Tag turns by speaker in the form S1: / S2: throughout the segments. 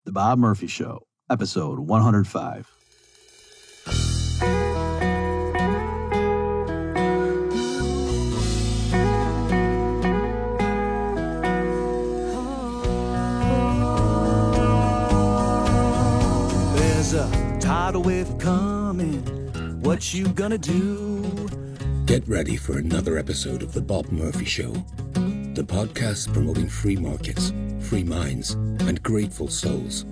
S1: The Bob Murphy Show, episode 105.
S2: There's a tidal wave coming. What you gonna do?
S3: Get ready for another episode of The Bob Murphy Show, the podcast promoting free markets, free minds, and grateful souls.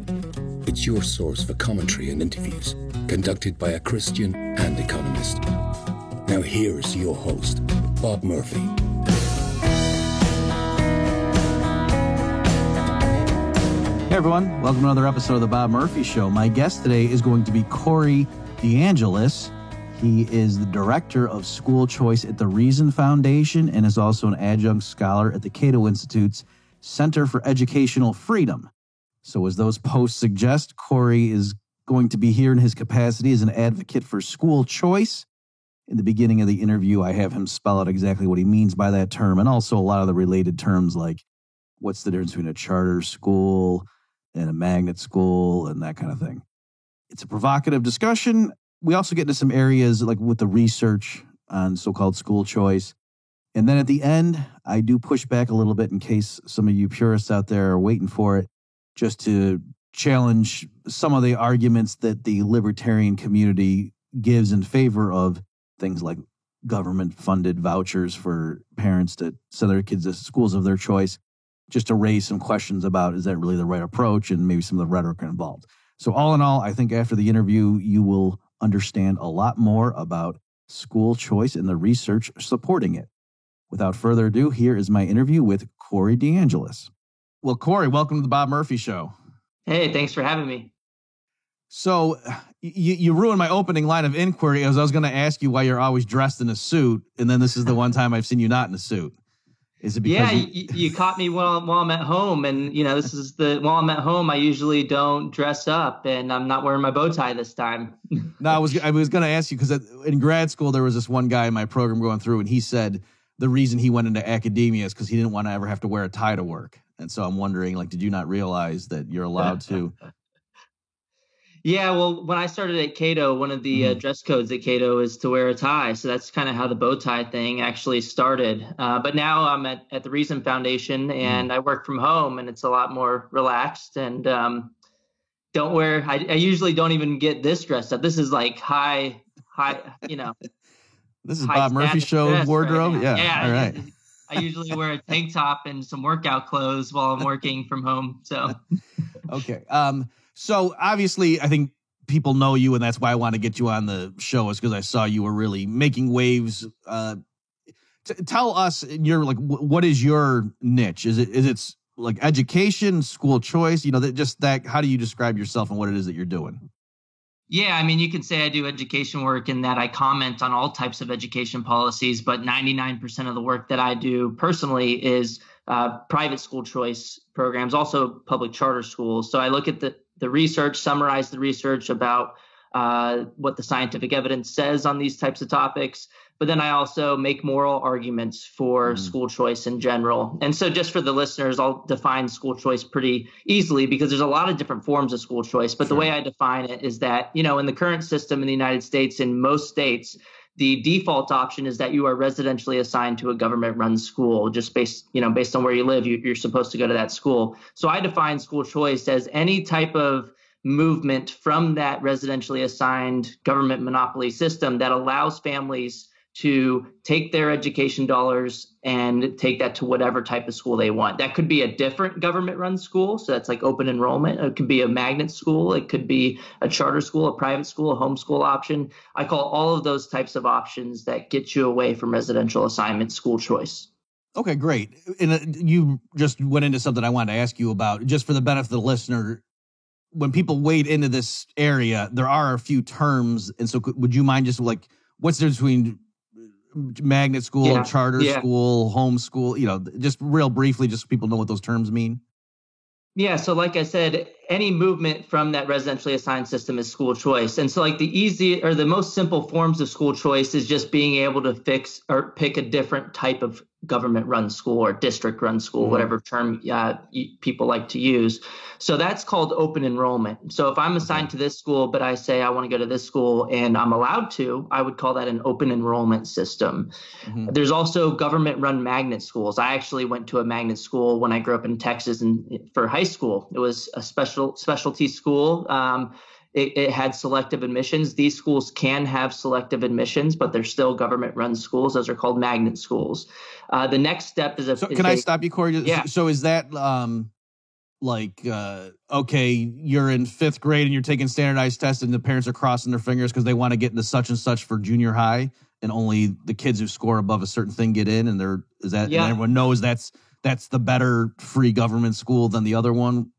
S3: It's your source for commentary and interviews conducted by a Christian and economist. Now here's your host, Bob Murphy.
S1: Hey everyone, welcome to another episode of The Bob Murphy Show. My guest today is going to be Corey DeAngelis. He is the director of school choice at the Reason Foundation and is also an adjunct scholar at the Cato Institute's Center for Educational Freedom. So as those posts suggest, Corey is going to be here in his capacity as an advocate for school choice. In the beginning of the interview, I have him spell out exactly what he means by that term and also a lot of the related terms like what's the difference between a charter school and a magnet school and that kind of thing. It's a provocative discussion. We also get into some areas like with the research on so-called school choice. And then at the end, I do push back a little bit in case some of you purists out there are waiting for it, just to challenge some of the arguments that the libertarian community gives in favor of things like government-funded vouchers for parents to send their kids to schools of their choice, just to raise some questions about is that really the right approach and maybe some of the rhetoric involved. So all in all, I think after the interview, you will understand a lot more about school choice and the research supporting it. Without further ado, here is my interview with Corey DeAngelis. Well, Corey, welcome to the Bob Murphy Show.
S4: Hey, thanks for having me.
S1: So you ruined my opening line of inquiry as I was going to ask you why you're always dressed in a suit, and then this is the one time I've seen you not in a suit. Is it because
S4: you caught me while I'm at home, and while I'm at home, I usually don't dress up, and I'm not wearing my bow tie this time.
S1: No, I was going to ask you because in grad school there was this one guy in my program going through, and he said the reason he went into academia is because he didn't want to ever have to wear a tie to work, and so I'm wondering, like, did you not realize that you're allowed to?
S4: Yeah, well, when I started at Cato, one of the dress codes at Cato is to wear a tie. So that's kind of how the bow tie thing actually started. But now I'm at the Reason Foundation and I work from home and it's a lot more relaxed and don't wear, I usually don't even get this dressed up. This is like high,
S1: This is Bob Murphy Show wardrobe?
S4: Right
S1: yeah, all right.
S4: I usually wear a tank top and some workout clothes while I'm working from home. So,
S1: okay. So obviously, I think people know you, and that's why I want to get you on the show, is because I saw you were really making waves. Tell us, what is your niche? Is it like education, school choice? How do you describe yourself and what it is that you're doing?
S4: Yeah, I mean, you could say I do education work in that I comment on all types of education policies, but 99% of the work that I do personally is private school choice programs, also public charter schools. So I look at the research, summarize the research about what the scientific evidence says on these types of topics. But then I also make moral arguments for school choice in general. And so just for the listeners, I'll define school choice pretty easily because there's a lot of different forms of school choice. But the way I define it is that, in the current system in the United States, in most states, the default option is that you are residentially assigned to a government-run school, just based on where you live. You're supposed to go to that school. So I define school choice as any type of movement from that residentially assigned government monopoly system that allows families to take their education dollars and take that to whatever type of school they want. That could be a different government-run school, so that's like open enrollment. It could be a magnet school. It could be a charter school, a private school, a homeschool option. I call all of those types of options that get you away from residential assignment school choice.
S1: Okay, great. And you just went into something I wanted to ask you about, just for the benefit of the listener. When people wade into this area, there are a few terms, and so would you mind just what's the difference between magnet school, charter school, homeschool, just real briefly, just so people know what those terms mean?
S4: Yeah. So like I said, any movement from that residentially assigned system is school choice. And so like the most simple forms of school choice is just being able to pick a different type of government-run school or district-run school, whatever term people like to use. So that's called open enrollment. So if I'm assigned to this school, but I say I want to go to this school and I'm allowed to, I would call that an open enrollment system. There's also government-run magnet schools. I actually went to a magnet school when I grew up in Texas for high school. It was a specialty school. It had selective admissions. These schools can have selective admissions, but they're still government-run schools. Those are called magnet schools. The next step is
S1: I stop you, Corey?
S4: Yeah.
S1: So is that okay, you're in 5th grade and you're taking standardized tests and the parents are crossing their fingers because they want to get into such and such for junior high, and only the kids who score above a certain thing get in, and and everyone knows that's the better free government school than the other one?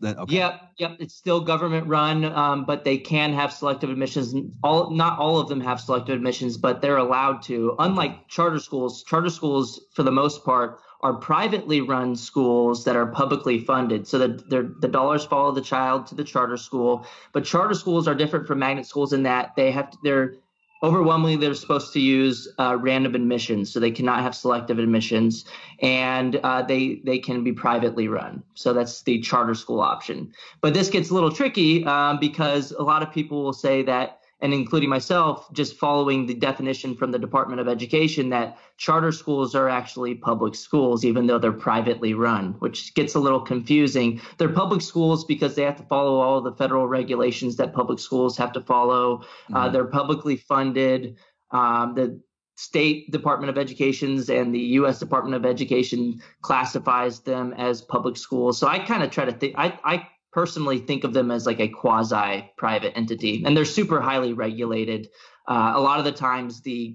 S1: Yep.
S4: It's still government run, but they can have selective admissions. Not all of them have selective admissions, but they're allowed to. Unlike charter schools for the most part are privately run schools that are publicly funded. So that the dollars follow the child to the charter school. But charter schools are different from magnet schools in that they're overwhelmingly, they're supposed to use random admissions, so they cannot have selective admissions, and they can be privately run. So that's the charter school option. But this gets a little tricky because a lot of people will say that, and including myself, just following the definition from the Department of Education, that charter schools are actually public schools, even though they're privately run, which gets a little confusing. They're public schools because they have to follow all the federal regulations that public schools have to follow. They're publicly funded. The state Department of Educations and the U.S. Department of Education classifies them as public schools. So I kind of try to think, I personally think of them as like a quasi-private entity, and they're super highly regulated. A lot of the times the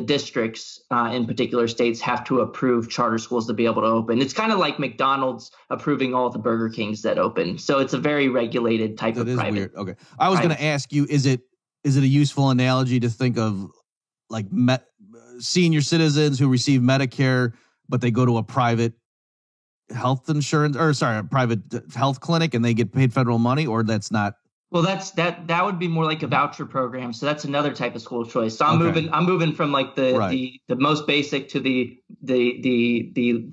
S4: districts in particular states have to approve charter schools to be able to open. It's kind of like McDonald's approving all the Burger Kings that open. So it's a very regulated type of private. Weird.
S1: Okay. I was going to ask you, is it a useful analogy to think of like senior citizens who receive Medicare, but they go to a private a private health clinic and they get paid federal money, or that's not?
S4: Well, that would be more like a voucher program. So that's another type of school choice. So I'm moving from like the most basic to the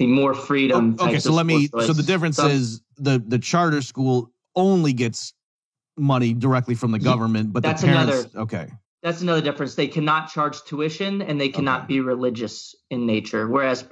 S4: more freedom.
S1: Okay, so so the difference is the charter school only gets money directly from the government, but that's the parents.
S4: That's another difference. They cannot charge tuition and they cannot be religious in nature, whereas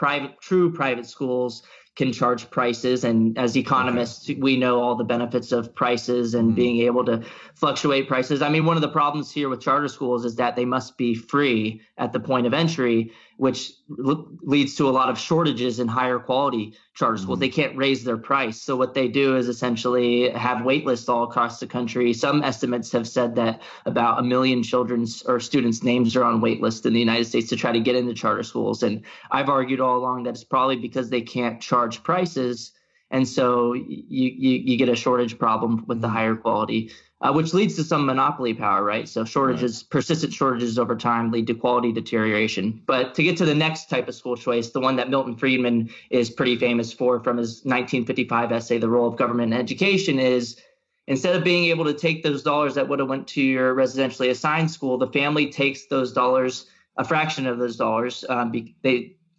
S4: true private schools can charge prices. And as economists, we know all the benefits of prices and being able to fluctuate prices. I mean, one of the problems here with charter schools is that they must be free at the point of entry, which leads to a lot of shortages in higher quality charter schools. They can't raise their price. So what they do is essentially have wait lists all across the country. Some estimates have said that about 1 million children's or students' names are on wait lists in the United States to try to get into charter schools. And I've argued all along that it's probably because they can't charge prices. And so you get a shortage problem with the higher quality, which leads to some monopoly power, right? So persistent shortages over time lead to quality deterioration. But to get to the next type of school choice, the one that Milton Friedman is pretty famous for from his 1955 essay, The Role of Government in Education, is instead of being able to take those dollars that would have went to your residentially assigned school, the family takes those dollars, a fraction of those dollars.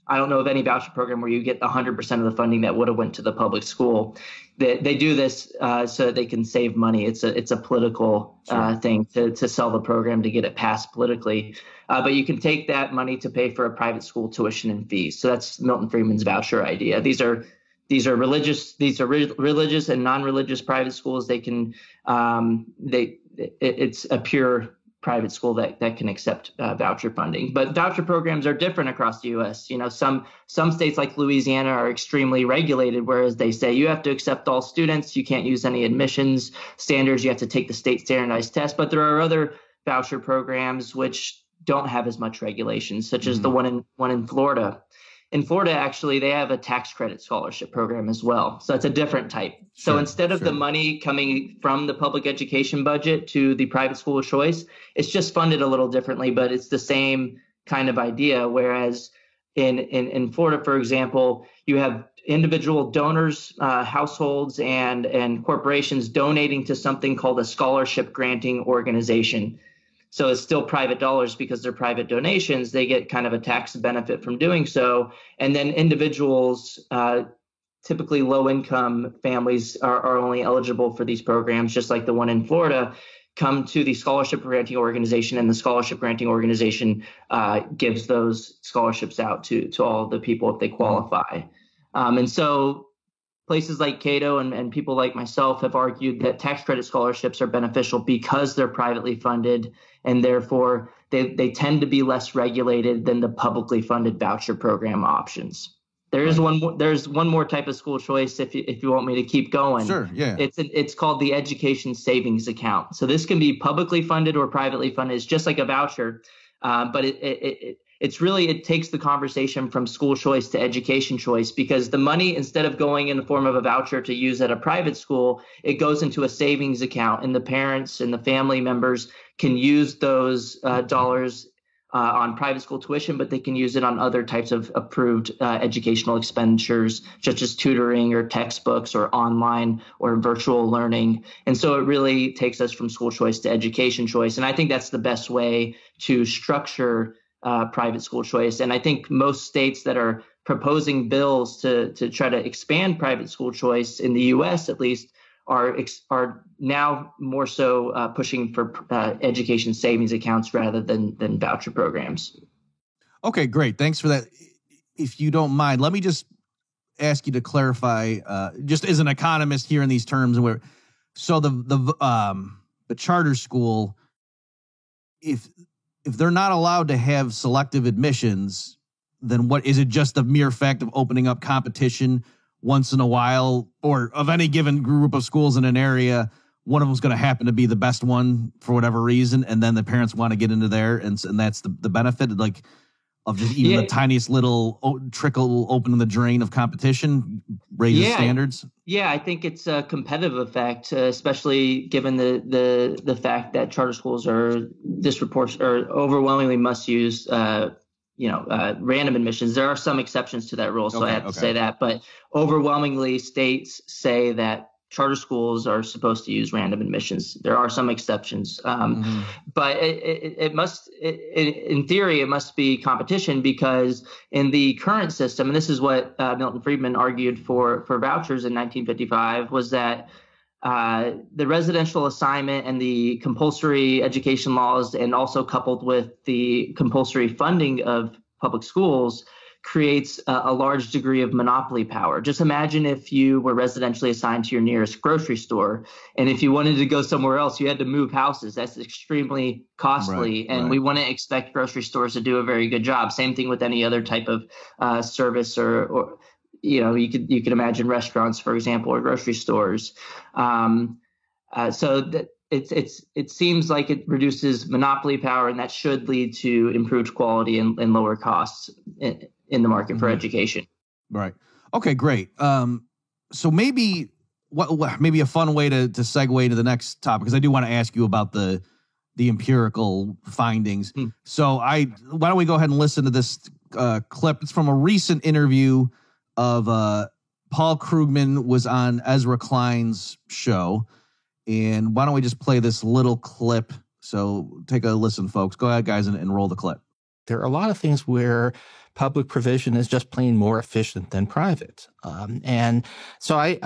S4: I don't know of any voucher program where you get 100% of the funding that would have went to the public school. They do this so that they can save money. It's a political thing to sell the program to get it passed politically. But you can take that money to pay for a private school tuition and fees. So that's Milton Friedman's voucher idea. These are religious and non-religious private schools. They can it's a pure private school that can accept voucher funding. But voucher programs are different across the U.S. You know, some states like Louisiana are extremely regulated, whereas they say you have to accept all students. You can't use any admissions standards. You have to take the state standardized test. But there are other voucher programs which don't have as much regulation, such as the one in Florida. In Florida, actually, they have a tax credit scholarship program as well. So it's a different type. So instead of the money coming from the public education budget to the private school of choice, it's just funded a little differently, but it's the same kind of idea. Whereas in Florida, for example, you have individual donors, households, and corporations donating to something called a scholarship granting organization. So it's still private dollars because they're private donations. They get kind of a tax benefit from doing so. And then individuals, typically low-income families are only eligible for these programs, just like the one in Florida, come to the scholarship granting organization, and the scholarship granting organization gives those scholarships out to all the people if they qualify. And so places like Cato and people like myself have argued that tax credit scholarships are beneficial because they're privately funded, and therefore they tend to be less regulated than the publicly funded voucher program options. There's one more type of school choice if you want me to keep going.
S1: Sure, yeah.
S4: It's called the education savings account. So this can be publicly funded or privately funded. It's just like a voucher, but it takes the conversation from school choice to education choice, because the money, instead of going in the form of a voucher to use at a private school, it goes into a savings account, and the parents and the family members can use those dollars on private school tuition, but they can use it on other types of approved educational expenditures, such as tutoring or textbooks or online or virtual learning. And so it really takes us from school choice to education choice. And I think that's the best way to structure private school choice. And I think most states that are proposing bills to try to expand private school choice, in the U.S. at least, are now more so pushing for education savings accounts rather than voucher programs.
S1: Okay, great. Thanks for that. If you don't mind, let me just ask you to clarify, just as an economist here in these terms, so the charter school, if they're not allowed to have selective admissions, then what is it? Just the mere fact of opening up competition once in a while, or of any given group of schools in an area, one of them's going to happen to be the best one for whatever reason, and then the parents want to get into there, and that's the benefit, like, of just even the tiniest little trickle opening the drain of competition raises standards? Yeah, I think it's a competitive effect, especially given the fact that charter schools are overwhelmingly must use random admissions. There are some exceptions to that rule, so I have to say that. But overwhelmingly, states say that charter schools are supposed to use random admissions. There are some exceptions, but it must, in theory, it must be competition, because in the current system, and this is what Milton Friedman argued for vouchers in 1955, was that the residential assignment and the compulsory education laws, and also coupled with the compulsory funding of public schools, creates a large degree of monopoly power. Just imagine if you were residentially assigned to your nearest grocery store, and if you wanted to go somewhere else, you had to move houses. That's extremely costly, and we wouldn't expect grocery stores to do a very good job. Same thing with any other type of service, or you could imagine restaurants, for example, or grocery stores. So that it seems like it reduces monopoly power, and that should lead to improved quality and lower costs in the market for education. Right. Okay, great. So maybe maybe a fun way to segue to the next topic, because I do want to ask you about the empirical findings. So why don't we go ahead and listen to this clip? It's from a recent interview of Paul Krugman was on Ezra Klein's show. And why don't we just play this little clip? So take a listen, folks. Go ahead, guys, and roll the clip.
S5: There are a lot of things where public provision is just plain more efficient than private. And so I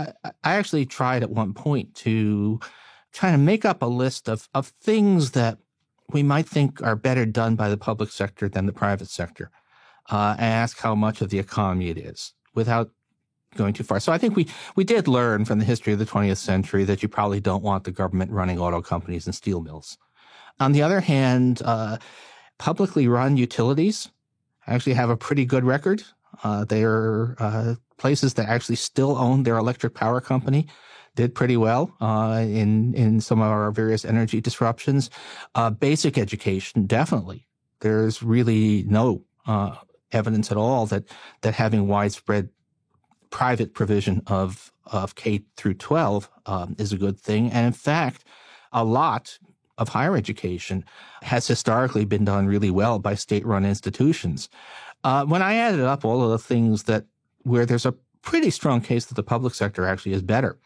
S5: actually tried at one point to try to make up a list of things that we might think are better done by the public sector than the private sector, and ask how much of the economy it is without going too far. So I think we did learn from the history of the 20th century that you probably don't want the government running auto companies and steel mills. On the other hand, publicly run utilities actually have a pretty good record. They are places that actually still own their electric power company, did pretty well in some of our various energy disruptions. Basic education, definitely. There's really no evidence at all that having widespread private provision of K through 12 is a good thing. And in fact, a lot of higher education has historically been done really well by state-run institutions. When I added up all of the things where there's a pretty strong case that the public sector actually is better,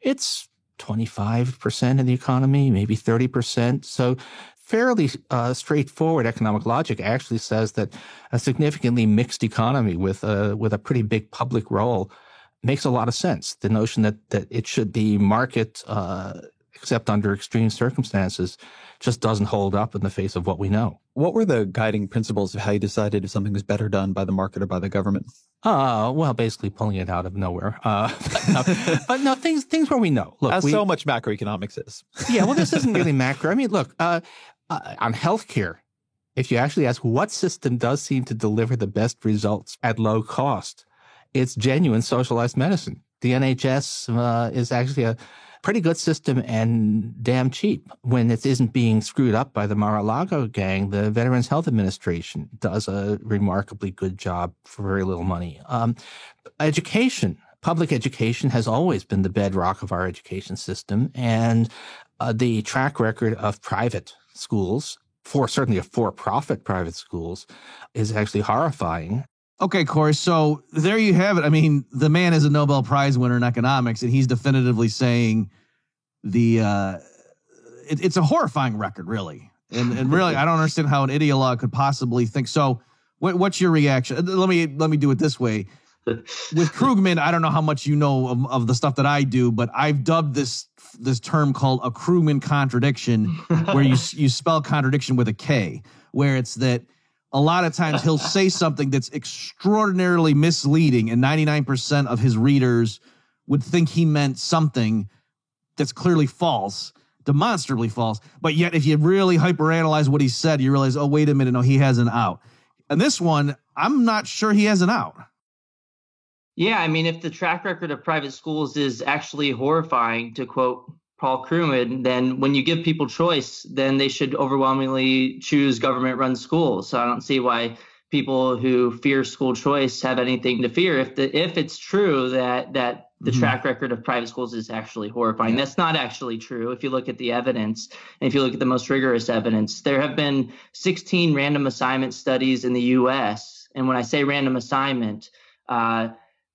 S5: it's 25% of the economy, maybe 30%. So fairly straightforward economic logic actually says that a significantly mixed economy with a pretty big public role makes a lot of sense. The notion that it should be market, except under extreme circumstances, just doesn't hold up in the face of what we know.
S6: What were the guiding principles of how you decided if something was better done by the market or by the government?
S5: Well, basically pulling it out of nowhere. But no, things where we know. Look,
S6: as so much macroeconomics is.
S5: Yeah, well, this isn't really macro. I mean, look, on healthcare, if you actually ask what system does seem to deliver the best results at low cost, it's genuine socialized medicine. The NHS is actually a pretty good system and damn cheap. When it isn't being screwed up by the Mar-a-Lago gang, the Veterans Health Administration does a remarkably good job for very little money. Education, public education has always been the bedrock of our education system, and the track record of private schools, certainly of for-profit private schools, is actually horrifying.
S1: Okay, Corey, so there you have it. I mean, the man is a Nobel Prize winner in economics, and he's definitively saying it's a horrifying record, really. And really, I don't understand how an ideologue could possibly think. So what's your reaction? Let me do it this way. With Krugman, I don't know how much you know of the stuff that I do, but I've dubbed this term called a Krugman contradiction, where you spell contradiction with a K, where it's that a lot of times he'll say something that's extraordinarily misleading, and 99% of his readers would think he meant something that's clearly false, demonstrably false. But yet, if you really hyperanalyze what he said, you realize, oh, wait a minute, no, he has an out. And this one, I'm not sure he has an out.
S4: Yeah, I mean, if the track record of private schools is actually horrifying, to quote Paul Krugman, then when you give people choice, then they should overwhelmingly choose government-run schools. So I don't see why people who fear school choice have anything to fear if it's true that the track record of private schools is actually horrifying. That's not actually true. If you look at the evidence, and if you look at the most rigorous evidence, there have been 16 random assignment studies in the U.S. And when I say random assignment,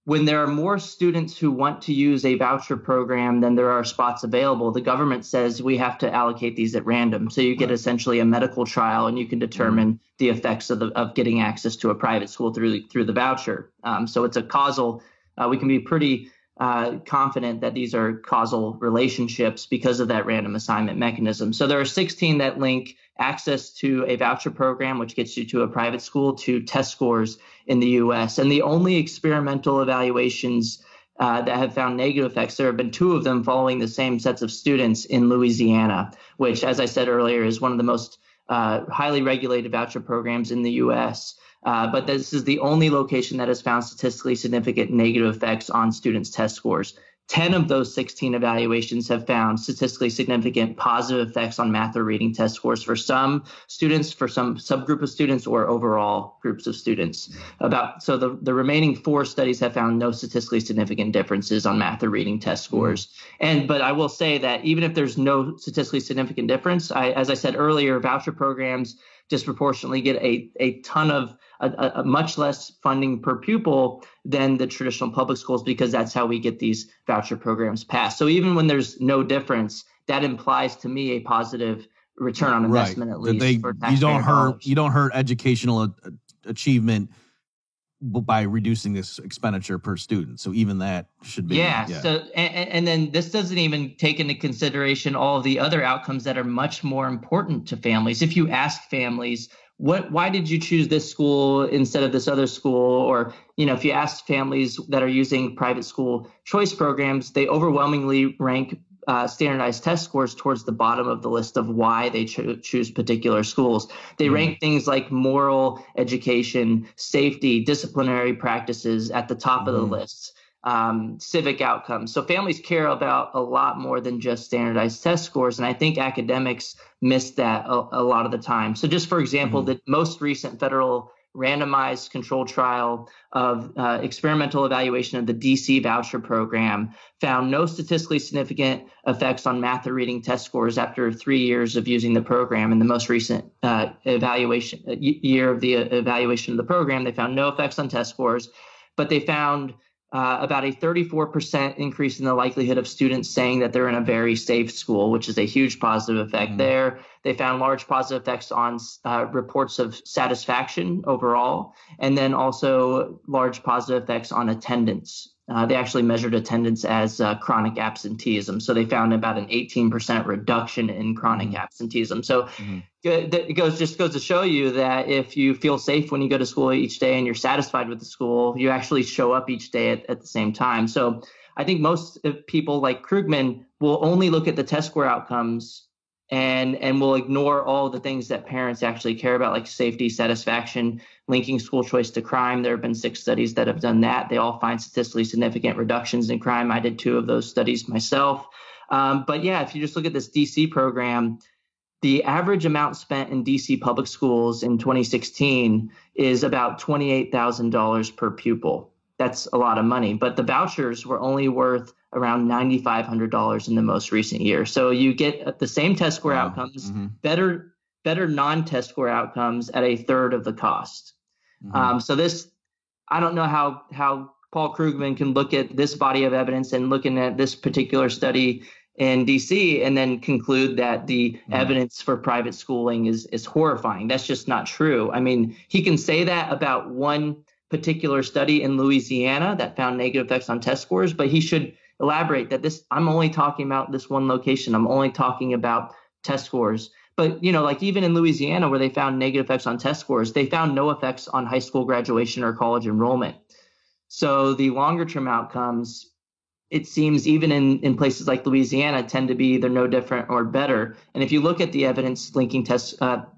S4: when there are more students who want to use a voucher program than there are spots available, the government says we have to allocate these at random. So you get essentially a medical trial, and you can determine the effects of getting access to a private school through the voucher. So it's a causal. We can be pretty confident that these are causal relationships because of that random assignment mechanism. So there are 16 that link access to a voucher program, which gets you to a private school, to test scores in the U.S. And the only experimental evaluations that have found negative effects, there have been 2 of them following the same sets of students in Louisiana, which, as I said earlier, is one of the most highly regulated voucher programs in the U.S. But this is the only location that has found statistically significant negative effects on students' test scores. 10 of those 16 evaluations have found statistically significant positive effects on math or reading test scores for some students, for some subgroup of students, or overall groups of students. So the remaining 4 studies have found no statistically significant differences on math or reading test scores. But I will say that even if there's no statistically significant difference, as I said earlier, voucher programs disproportionately get a ton of a much less funding per pupil than the traditional public schools, because that's how we get these voucher programs passed. So even when there's no difference, that implies to me a positive return on investment, at least.
S1: You don't hurt educational achievement by reducing this expenditure per student. So even that should be.
S4: Yeah. So, and then this doesn't even take into consideration all of the other outcomes that are much more important to families. If you ask families, why did you choose this school instead of this other school? Or, if you ask families that are using private school choice programs, they overwhelmingly rank standardized test scores towards the bottom of the list of why they choose particular schools. They rank things like moral education, safety, disciplinary practices at the top of the list, civic outcomes. So families care about a lot more than just standardized test scores. And I think academics miss that a lot of the time. So just for example, the most recent federal randomized control trial of experimental evaluation of the DC voucher program found no statistically significant effects on math or reading test scores after 3 years of using the program. In the most recent year of the evaluation of the program, they found no effects on test scores, but they found about a 34% increase in the likelihood of students saying that they're in a very safe school, which is a huge positive effect there. They found large positive effects on reports of satisfaction overall, and then also large positive effects on attendance. They actually measured attendance as chronic absenteeism. So they found about an 18% reduction in chronic absenteeism. So it just goes to show you that if you feel safe when you go to school each day and you're satisfied with the school, you actually show up each day at the same time. So I think most people like Krugman will only look at the test score outcomes and will ignore all the things that parents actually care about, like safety, satisfaction, linking school choice to crime. There have been 6 studies that have done that. They all find statistically significant reductions in crime. I did 2 of those studies myself. But yeah, if you just look at this DC program, the average amount spent in DC public schools in 2016 is about $28,000 per pupil. That's a lot of money, but the vouchers were only worth around $9,500 in the most recent year. So you get the same test score outcomes, better non-test score outcomes at a third of the cost. So this, I don't know how Paul Krugman can look at this body of evidence and looking at this particular study in DC and then conclude that the evidence for private schooling is horrifying. That's just not true. I mean, he can say that about one particular study in Louisiana that found negative effects on test scores, but he should elaborate that I'm only talking about this one location. I'm only talking about test scores. But, like even in Louisiana where they found negative effects on test scores, they found no effects on high school graduation or college enrollment. So the longer term outcomes, it seems even in places like Louisiana, tend to be either no different or better. And if you look at the evidence linking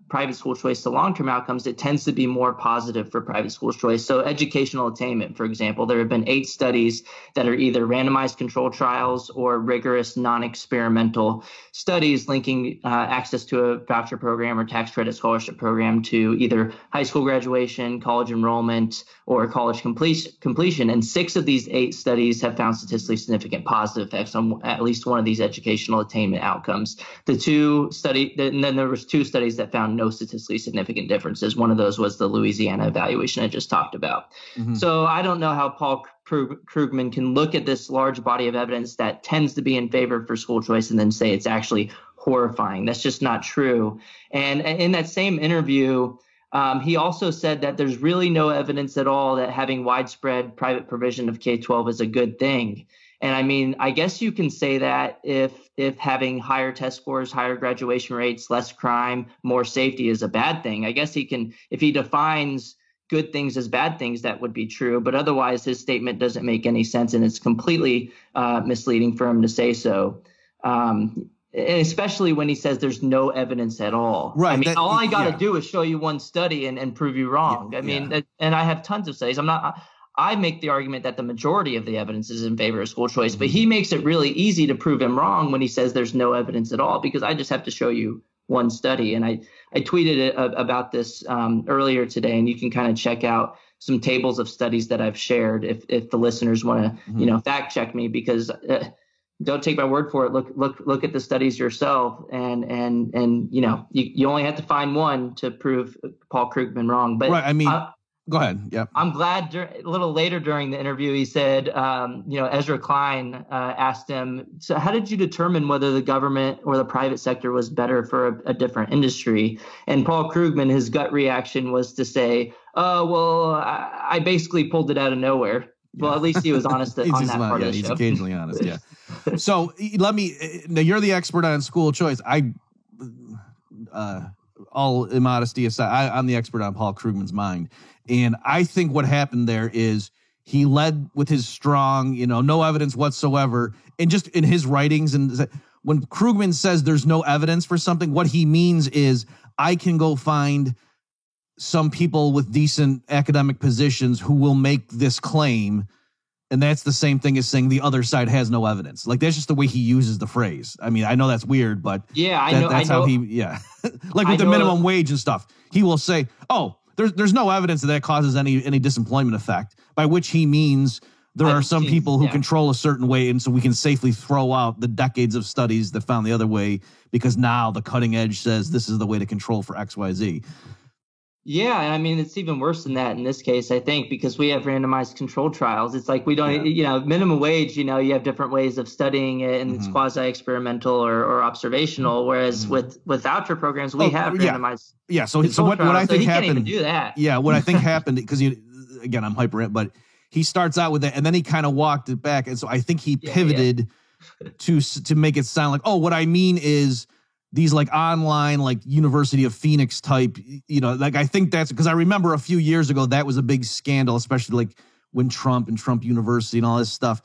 S4: private school choice to long-term outcomes, it tends to be more positive for private school choice. So educational attainment, for example, there have been 8 studies that are either randomized controlled trials or rigorous non-experimental studies linking access to a voucher program or tax credit scholarship program to either high school graduation, college enrollment, or college completion. And 6 of these 8 studies have found statistically significant positive effects on at least one of these educational attainment outcomes. And then there was 2 studies that found no statistically significant differences. One of those was the Louisiana evaluation I just talked about. So I don't know how Paul Krugman can look at this large body of evidence that tends to be in favor for school choice and then say it's actually horrifying. That's just not true. And in that same interview, he also said that there's really no evidence at all that having widespread private provision of K-12 is a good thing. And I mean, I guess you can say that if having higher test scores, higher graduation rates, less crime, more safety is a bad thing. I guess if he defines good things as bad things, that would be true. But otherwise, his statement doesn't make any sense, and it's completely misleading for him to say so. Especially when he says there's no evidence at all.
S1: Right.
S4: I mean, all I got to do is show you one study and prove you wrong. I mean, and I have tons of studies. I make the argument that the majority of the evidence is in favor of school choice, but he makes it really easy to prove him wrong when he says there's no evidence at all, because I just have to show you one study. And I tweeted about this earlier today, and you can kind of check out some tables of studies that I've shared if the listeners want to, fact check me, because don't take my word for it. Look at the studies yourself, and you only have to find one to prove Paul Krugman wrong. But
S1: right, I mean. Go ahead. Yeah.
S4: I'm glad a little later during the interview, he said, Ezra Klein asked him, so how did you determine whether the government or the private sector was better for a different industry? And Paul Krugman, his gut reaction was to say, I basically pulled it out of nowhere. Yeah. Well, at least he was honest on that part of the show.
S1: He's occasionally honest, yeah. So now you're the expert on school choice. All immodesty aside, I'm the expert on Paul Krugman's mind. And I think what happened there is he led with his strong, no evidence whatsoever. And just in his writings, and when Krugman says there's no evidence for something, what he means is I can go find some people with decent academic positions who will make this claim. And that's the same thing as saying the other side has no evidence. Like, that's just the way he uses the phrase. I mean, I know that's weird, but that's how he, like with the minimum wage and stuff, he will say, there's no evidence that causes any disemployment effect, by which he means there are some people who control a certain way. And so we can safely throw out the decades of studies that found the other way, because now the cutting edge says this is the way to control for X, Y, Z.
S4: Yeah, and I mean, it's even worse than that in this case, I think, because we have randomized controlled trials. It's like we don't, minimum wage, you have different ways of studying it, and it's quasi-experimental or observational, whereas with voucher programs, we have randomized.
S1: Yeah, so what I think
S4: he
S1: happened.
S4: Can't even do that.
S1: Yeah, what I think happened, because again, I'm hyper, but he starts out with it, and then he kind of walked it back, and so I think he pivoted to make it sound like, oh, what I mean is these like online, like University of Phoenix type, like I think that's because I remember a few years ago that was a big scandal, especially like when Trump and Trump University and all this stuff.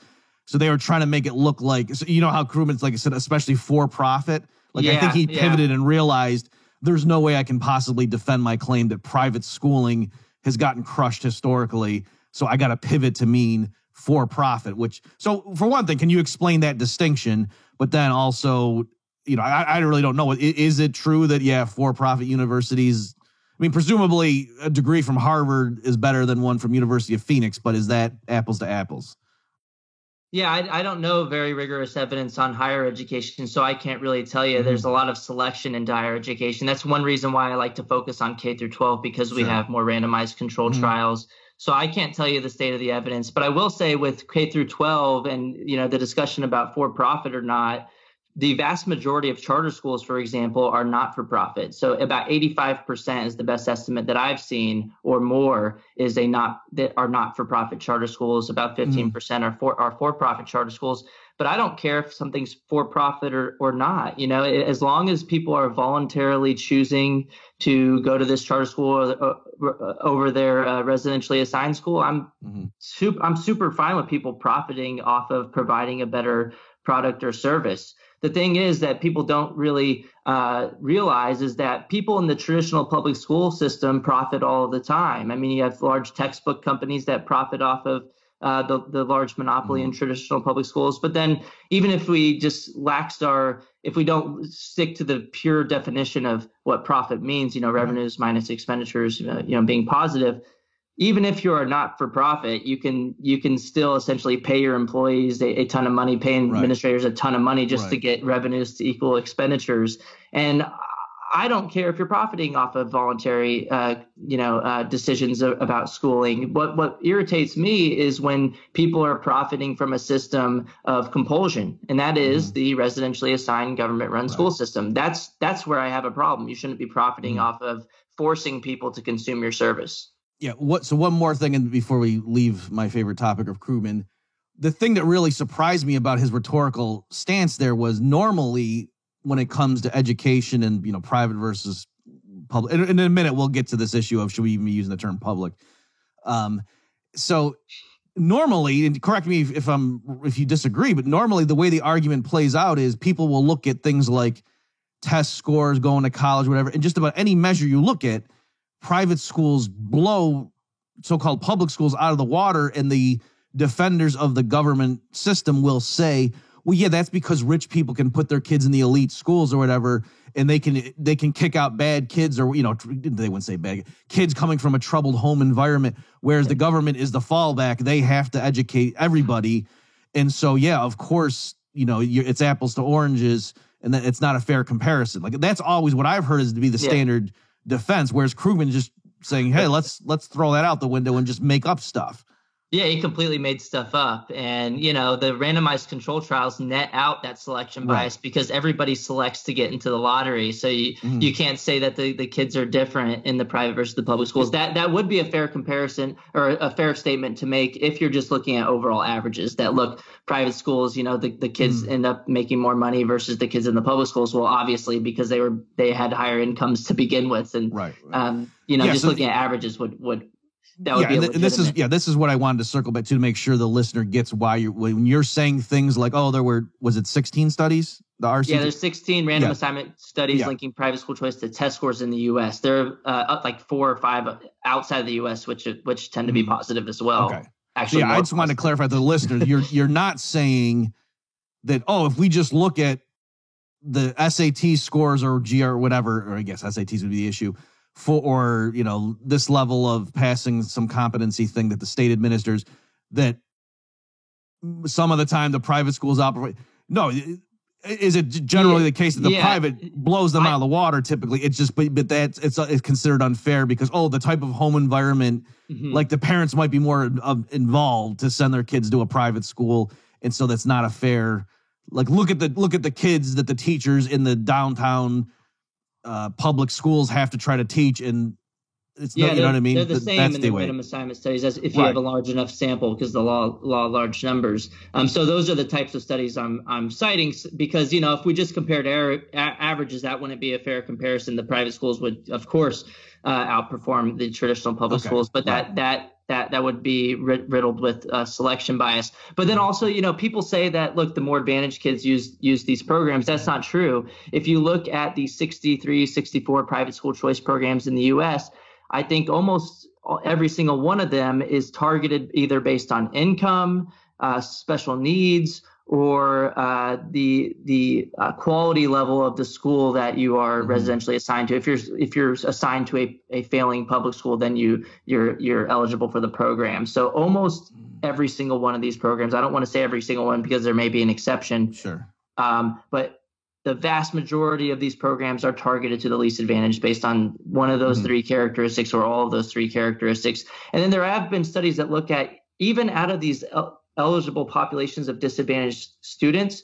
S1: So they were trying to make it look like, so how Krugman's, like I said, especially for profit. Like I think he pivoted and realized there's no way I can possibly defend my claim that private schooling has gotten crushed historically. So I got to pivot to mean for profit, so for one thing, can you explain that distinction? But then also, I really don't know. Is it true that, for-profit universities, I mean, presumably a degree from Harvard is better than one from University of Phoenix, but is that apples to apples?
S4: Yeah, I don't know very rigorous evidence on higher education, so I can't really tell you. There's a lot of selection in higher education. That's one reason why I like to focus on K through 12, because we have more randomized controlled trials. So I can't tell you the state of the evidence, but I will say with K through 12 and, the discussion about for-profit or not, the vast majority of charter schools, for example, are not for profit. So about 85% is the best estimate that I've seen, or more, that are not for profit charter schools. About 15% are for profit charter schools. But I don't care if something's for profit or not. As long as people are voluntarily choosing to go to this charter school over their residentially assigned school, I'm super fine with people profiting off of providing a better product or service. The thing is that people don't really realize is that people in the traditional public school system profit all the time. I mean, you have large textbook companies that profit off of the large monopoly in traditional public schools. But then even if we just if we don't stick to the pure definition of what profit means, revenues minus expenditures, being positive, even if you are not for profit, you can still essentially pay your employees a ton of money, pay administrators a ton of money just to get revenues to equal expenditures. And I don't care if you're profiting off of voluntary, decisions about schooling. What irritates me is when people are profiting from a system of compulsion, and that is the residentially assigned government-run school system. That's where I have a problem. You shouldn't be profiting off of forcing people to consume your service.
S1: Yeah. So one more thing, and before we leave my favorite topic of Krugman, the thing that really surprised me about his rhetorical stance there was normally when it comes to education and, private versus public, and in a minute, we'll get to this issue of should we even be using the term public. So normally, and correct me if you disagree, but normally the way the argument plays out is people will look at things like test scores, going to college, whatever, and just about any measure you look at, private schools blow so-called public schools out of the water, and the defenders of the government system will say, well, yeah, that's because rich people can put their kids in the elite schools or whatever, and they can kick out bad kids, or, they wouldn't say bad kids coming from a troubled home environment, whereas the government is the fallback. They have to educate everybody. And so, yeah, of course, it's apples to oranges, and that it's not a fair comparison. Like, that's always what I've heard is to be the standard defense, whereas Krugman just saying, hey, let's throw that out the window and just make up stuff.
S4: Yeah, he completely made stuff up. And, the randomized control trials net out that selection bias because everybody selects to get into the lottery. So you can't say that the kids are different in the private versus the public schools. That would be a fair comparison or a fair statement to make if you're just looking at overall averages. That look, private schools, the kids end up making more money versus the kids in the public schools. Well, obviously, because they had higher incomes to begin with. And, looking at averages would that would be
S1: this is what I wanted to circle back to make sure the listener gets why when you're saying things like, oh, was it 16 studies? The RCT? Yeah,
S4: there's 16 random assignment studies linking private school choice to test scores in the U.S. There are up like 4 or 5 outside of the U.S., which tend to be positive as well.
S1: Okay. Actually, I just wanted to clarify to the listeners, you're not saying that, if we just look at the SAT scores or GR or whatever, or I guess SATs would be the issue, or this level of passing some competency thing that the state administers, that some of the time the private schools operate. No, is it generally the case that the
S4: Yeah.
S1: private blows them out of the water? Typically, it's just, but that's it's considered unfair because the type of home environment, like the parents might be more involved to send their kids to a private school, and so that's not a fair. Like look at the kids that the teachers in the downtown public schools have to try to teach, and it's you know what I mean.
S4: They're the same in the random assignment studies as if you have a large enough sample because the law large numbers. So those are the types of studies I'm citing because if we just compared averages, that wouldn't be a fair comparison. The private schools would of course outperform the traditional public schools, but that would be riddled with selection bias. But then also, people say that, look, the more advantaged kids use these programs. That's not true. If you look at the 63, 64 private school choice programs in the U.S., I think almost every single one of them is targeted either based on income, special needs, or the quality level of the school that you are residentially assigned to. If you're assigned to a failing public school, then you're eligible for the program. So almost every single one of these programs, I don't want to say every single one because there may be an exception.
S1: Sure.
S4: But the vast majority of these programs are targeted to the least advantaged based on one of those three characteristics or all of those three characteristics. And then there have been studies that look at even out of these eligible populations of disadvantaged students,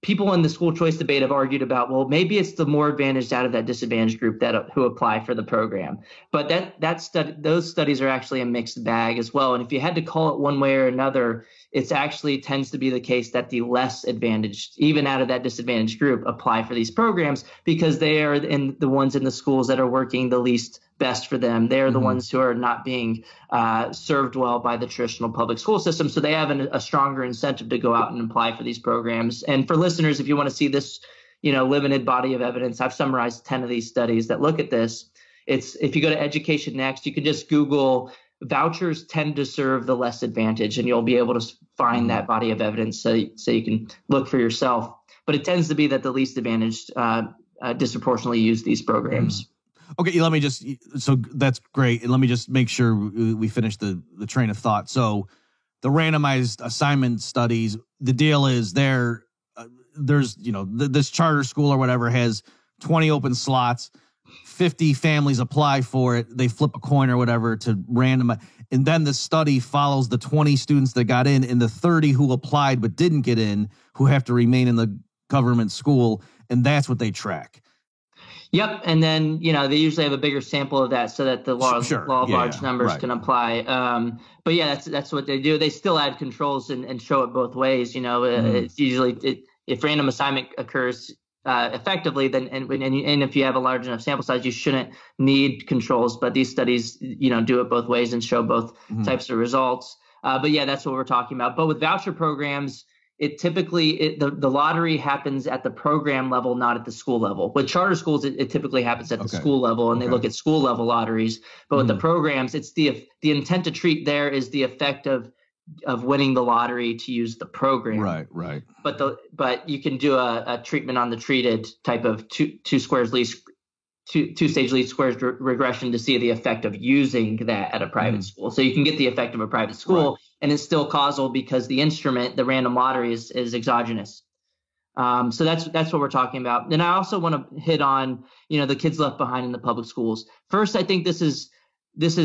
S4: people in the school choice debate have argued about, well, maybe it's the more advantaged out of that disadvantaged group who apply for the program. But those studies are actually a mixed bag as well. And if you had to call it one way or another, it actually tends to be the case that the less advantaged, even out of that disadvantaged group, apply for these programs because they are the ones in the schools that are working the least best for them. They're the ones who are not being served well by the traditional public school system. So they have a stronger incentive to go out and apply for these programs. And for listeners, if you want to see this, limited body of evidence, I've summarized 10 of these studies that look at this. If you go to Education Next, you can just Google vouchers tend to serve the less advantaged, and you'll be able to find that body of evidence so you can look for yourself. But it tends to be that the least advantaged disproportionately use these programs.
S1: Okay, so that's great. And let me just make sure we finish the train of thought. So the randomized assignment studies, the deal is there's, this charter school or whatever has 20 open slots, 50 families apply for it. They flip a coin or whatever to randomize. And then the study follows the 20 students that got in and the 30 who applied but didn't get in, who have to remain in the government school. And that's what they track.
S4: Yep. And then, they usually have a bigger sample of that so that the law of large numbers can apply. But yeah, that's what they do. They still add controls and show it both ways. It's usually if random assignment occurs effectively, then and if you have a large enough sample size, you shouldn't need controls. But these studies, do it both ways and show both types of results. But yeah, that's what we're talking about. But with voucher programs, it typically the lottery happens at the program level, not at the school level. With charter schools, it typically happens at the school level, and they look at school level lotteries. But with the programs, it's the intent to treat there is the effect of winning the lottery to use the program.
S1: Right.
S4: But you can do a treatment on the treated type of two-stage least squares regression to see the effect of using that at a private school. So you can get the effect of a private school, and it's still causal because the instrument, the random lottery, is exogenous. So that's what we're talking about. And I also want to hit on the kids left behind in the public schools. First, I think this is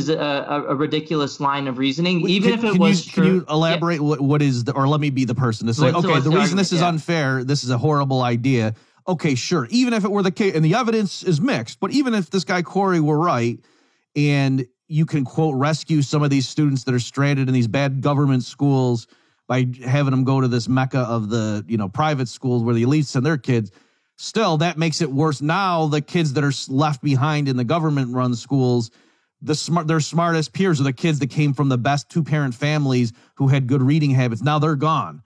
S4: a ridiculous line of reasoning. Can
S1: you elaborate what is or let me be the person to say, the reason this is unfair, this is a horrible idea. Okay, sure. Even if it were the case, and the evidence is mixed, but even if this guy Corey were right, and you can, quote, rescue some of these students that are stranded in these bad government schools by having them go to this mecca of the, private schools where the elites send their kids, still, that makes it worse. Now, the kids that are left behind in the government-run schools, their smartest peers are the kids that came from the best two-parent families who had good reading habits. Now they're gone.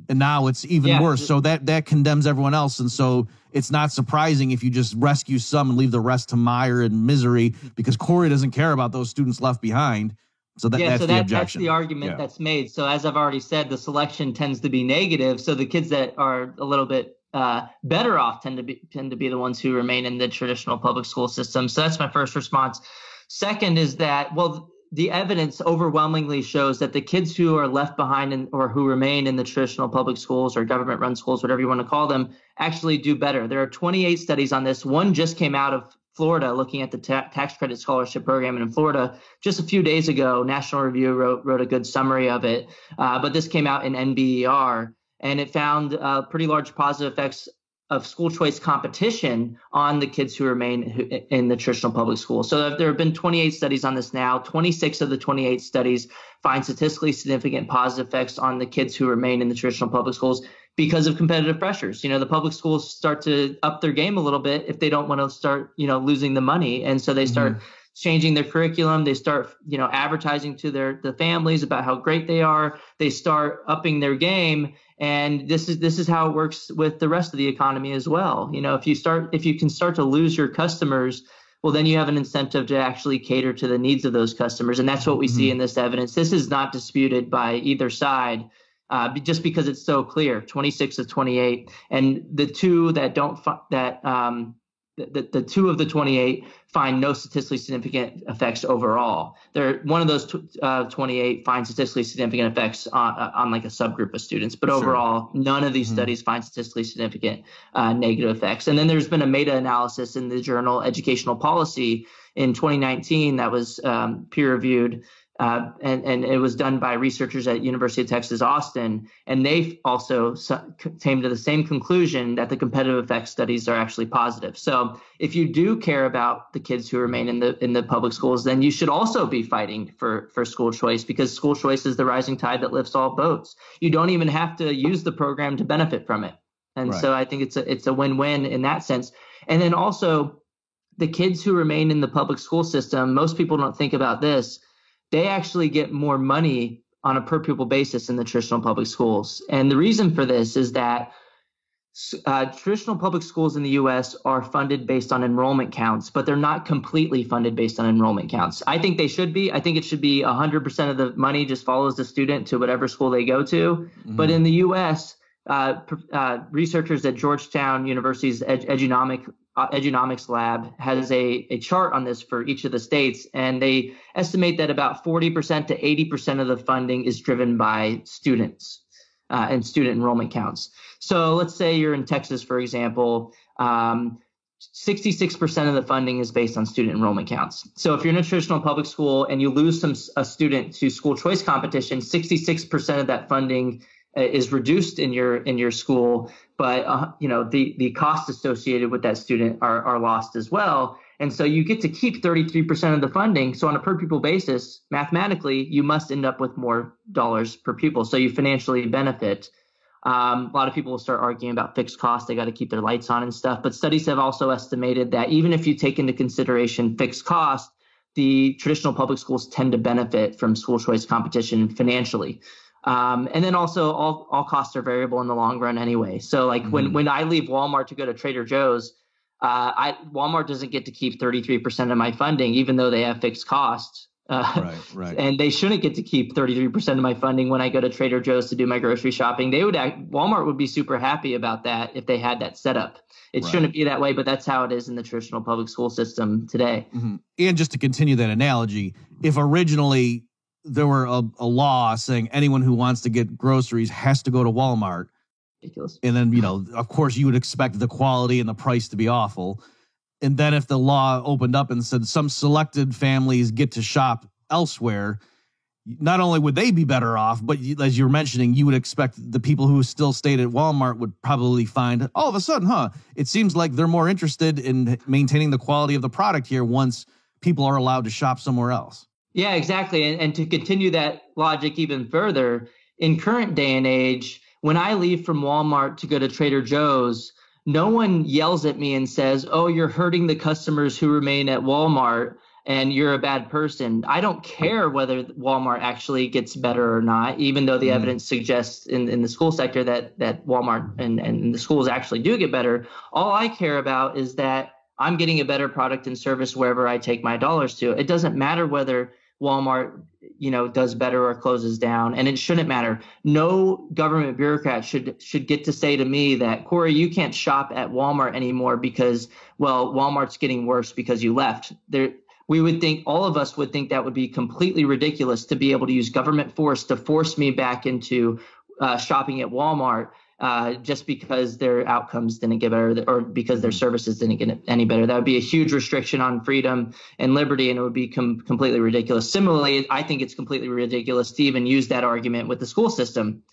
S1: And now it's even worse. So that condemns everyone else. And so it's not surprising if you just rescue some and leave the rest to mire and misery because Corey doesn't care about those students left behind. So that's the objection. That's the
S4: argument that's made. So as I've already said, the selection tends to be negative. So the kids that are a little bit better off tend to be the ones who remain in the traditional public school system. So that's my first response. Second is that, the evidence overwhelmingly shows that the kids who are left behind or who remain in the traditional public schools or government-run schools, whatever you want to call them, actually do better. There are 28 studies on this. One just came out of Florida looking at the tax credit scholarship program in Florida just a few days ago. National Review wrote a good summary of it, but this came out in NBER, and it found pretty large positive effects of school choice competition on the kids who remain in the traditional public school. So there have been 28 studies on this now. 26 of the 28 studies find statistically significant positive effects on the kids who remain in the traditional public schools because of competitive pressures. You know, the public schools start to up their game a little bit if they don't want to start, losing the money. And so they start changing their curriculum. They start, advertising to the families about how great they are. They start upping their game. And this is how it works with the rest of the economy as well. If you can start to lose your customers, well, then you have an incentive to actually cater to the needs of those customers. And that's what we see in this evidence. This is not disputed by either side, just because it's so clear, 26 of 28. And the two that the two of the 28 find no statistically significant effects overall. One of those 28 finds statistically significant effects on like a subgroup of students, but overall, none of these studies find statistically significant negative effects. And then there's been a meta-analysis in the journal Educational Policy in 2019 that was peer-reviewed. And it was done by researchers at University of Texas, Austin, and they also came to the same conclusion that the competitive effects studies are actually positive. So if you do care about the kids who remain in the public schools, then you should also be fighting for school choice, because school choice is the rising tide that lifts all boats. You don't even have to use the program to benefit from it. And so I think it's a win-win in that sense. And then also the kids who remain in the public school system, most people don't think about this. They actually get more money on a per pupil basis in the traditional public schools. And the reason for this is that traditional public schools in the U.S. are funded based on enrollment counts, but they're not completely funded based on enrollment counts. I think they should be. I think it should be 100% of the money just follows the student to whatever school they go to. Mm-hmm. But in the U.S., researchers at Georgetown University's Edunomics Lab has a chart on this for each of the states, and they estimate that about 40% to 80% of the funding is driven by students and student enrollment counts. So let's say you're in Texas, for example, 66% of the funding is based on student enrollment counts. So if you're in a traditional public school and you lose a student to school choice competition, 66% of that funding is reduced in your school, but the costs associated with that student are lost as well. And so you get to keep 33% of the funding. So on a per pupil basis, mathematically, you must end up with more dollars per pupil. So you financially benefit. A lot of people will start arguing about fixed costs. They got to keep their lights on and stuff. But studies have also estimated that even if you take into consideration fixed cost, the traditional public schools tend to benefit from school choice competition financially. And then also all costs are variable in the long run anyway. So like when I leave Walmart to go to Trader Joe's, Walmart doesn't get to keep 33% of my funding, even though they have fixed costs. Right. And they shouldn't get to keep 33% of my funding when I go to Trader Joe's to do my grocery shopping. Walmart would be super happy about that if they had that set up. It shouldn't be that way, but that's how it is in the traditional public school system today. Mm-hmm.
S1: And just to continue that analogy, if originally there were a law saying anyone who wants to get groceries has to go to Walmart.
S4: Ridiculous.
S1: And then, of course, you would expect the quality and the price to be awful. And then if the law opened up and said some selected families get to shop elsewhere, not only would they be better off, but as you were mentioning, you would expect the people who still stayed at Walmart would probably find all of a sudden, it seems like they're more interested in maintaining the quality of the product here once people are allowed to shop somewhere else.
S4: Yeah, exactly. And to continue that logic even further, in current day and age, when I leave from Walmart to go to Trader Joe's, no one yells at me and says, "Oh, you're hurting the customers who remain at Walmart and you're a bad person." I don't care whether Walmart actually gets better or not, even though the evidence suggests in the school sector that Walmart and the schools actually do get better. All I care about is that I'm getting a better product and service wherever I take my dollars to. It doesn't matter whether Walmart, does better or closes down, and it shouldn't matter. No government bureaucrat should get to say to me that, Corey, you can't shop at Walmart anymore because, well, Walmart's getting worse because you left. we would think, all of us would think that would be completely ridiculous to be able to use government force to force me back into shopping at Walmart just because their outcomes didn't get better or because their services didn't get any better. That would be a huge restriction on freedom and liberty, and it would be completely ridiculous. Similarly, I think it's completely ridiculous to even use that argument with the school system.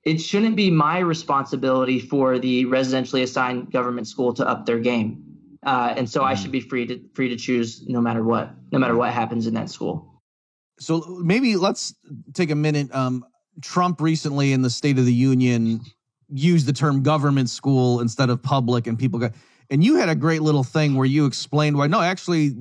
S4: It shouldn't be my responsibility for the residentially assigned government school to up their game. And so I should be free to choose no matter what happens in that school.
S1: So maybe let's take a minute. Trump recently in the State of the Union used the term government school instead of public, and and you had a great little thing where you explained why, no, actually,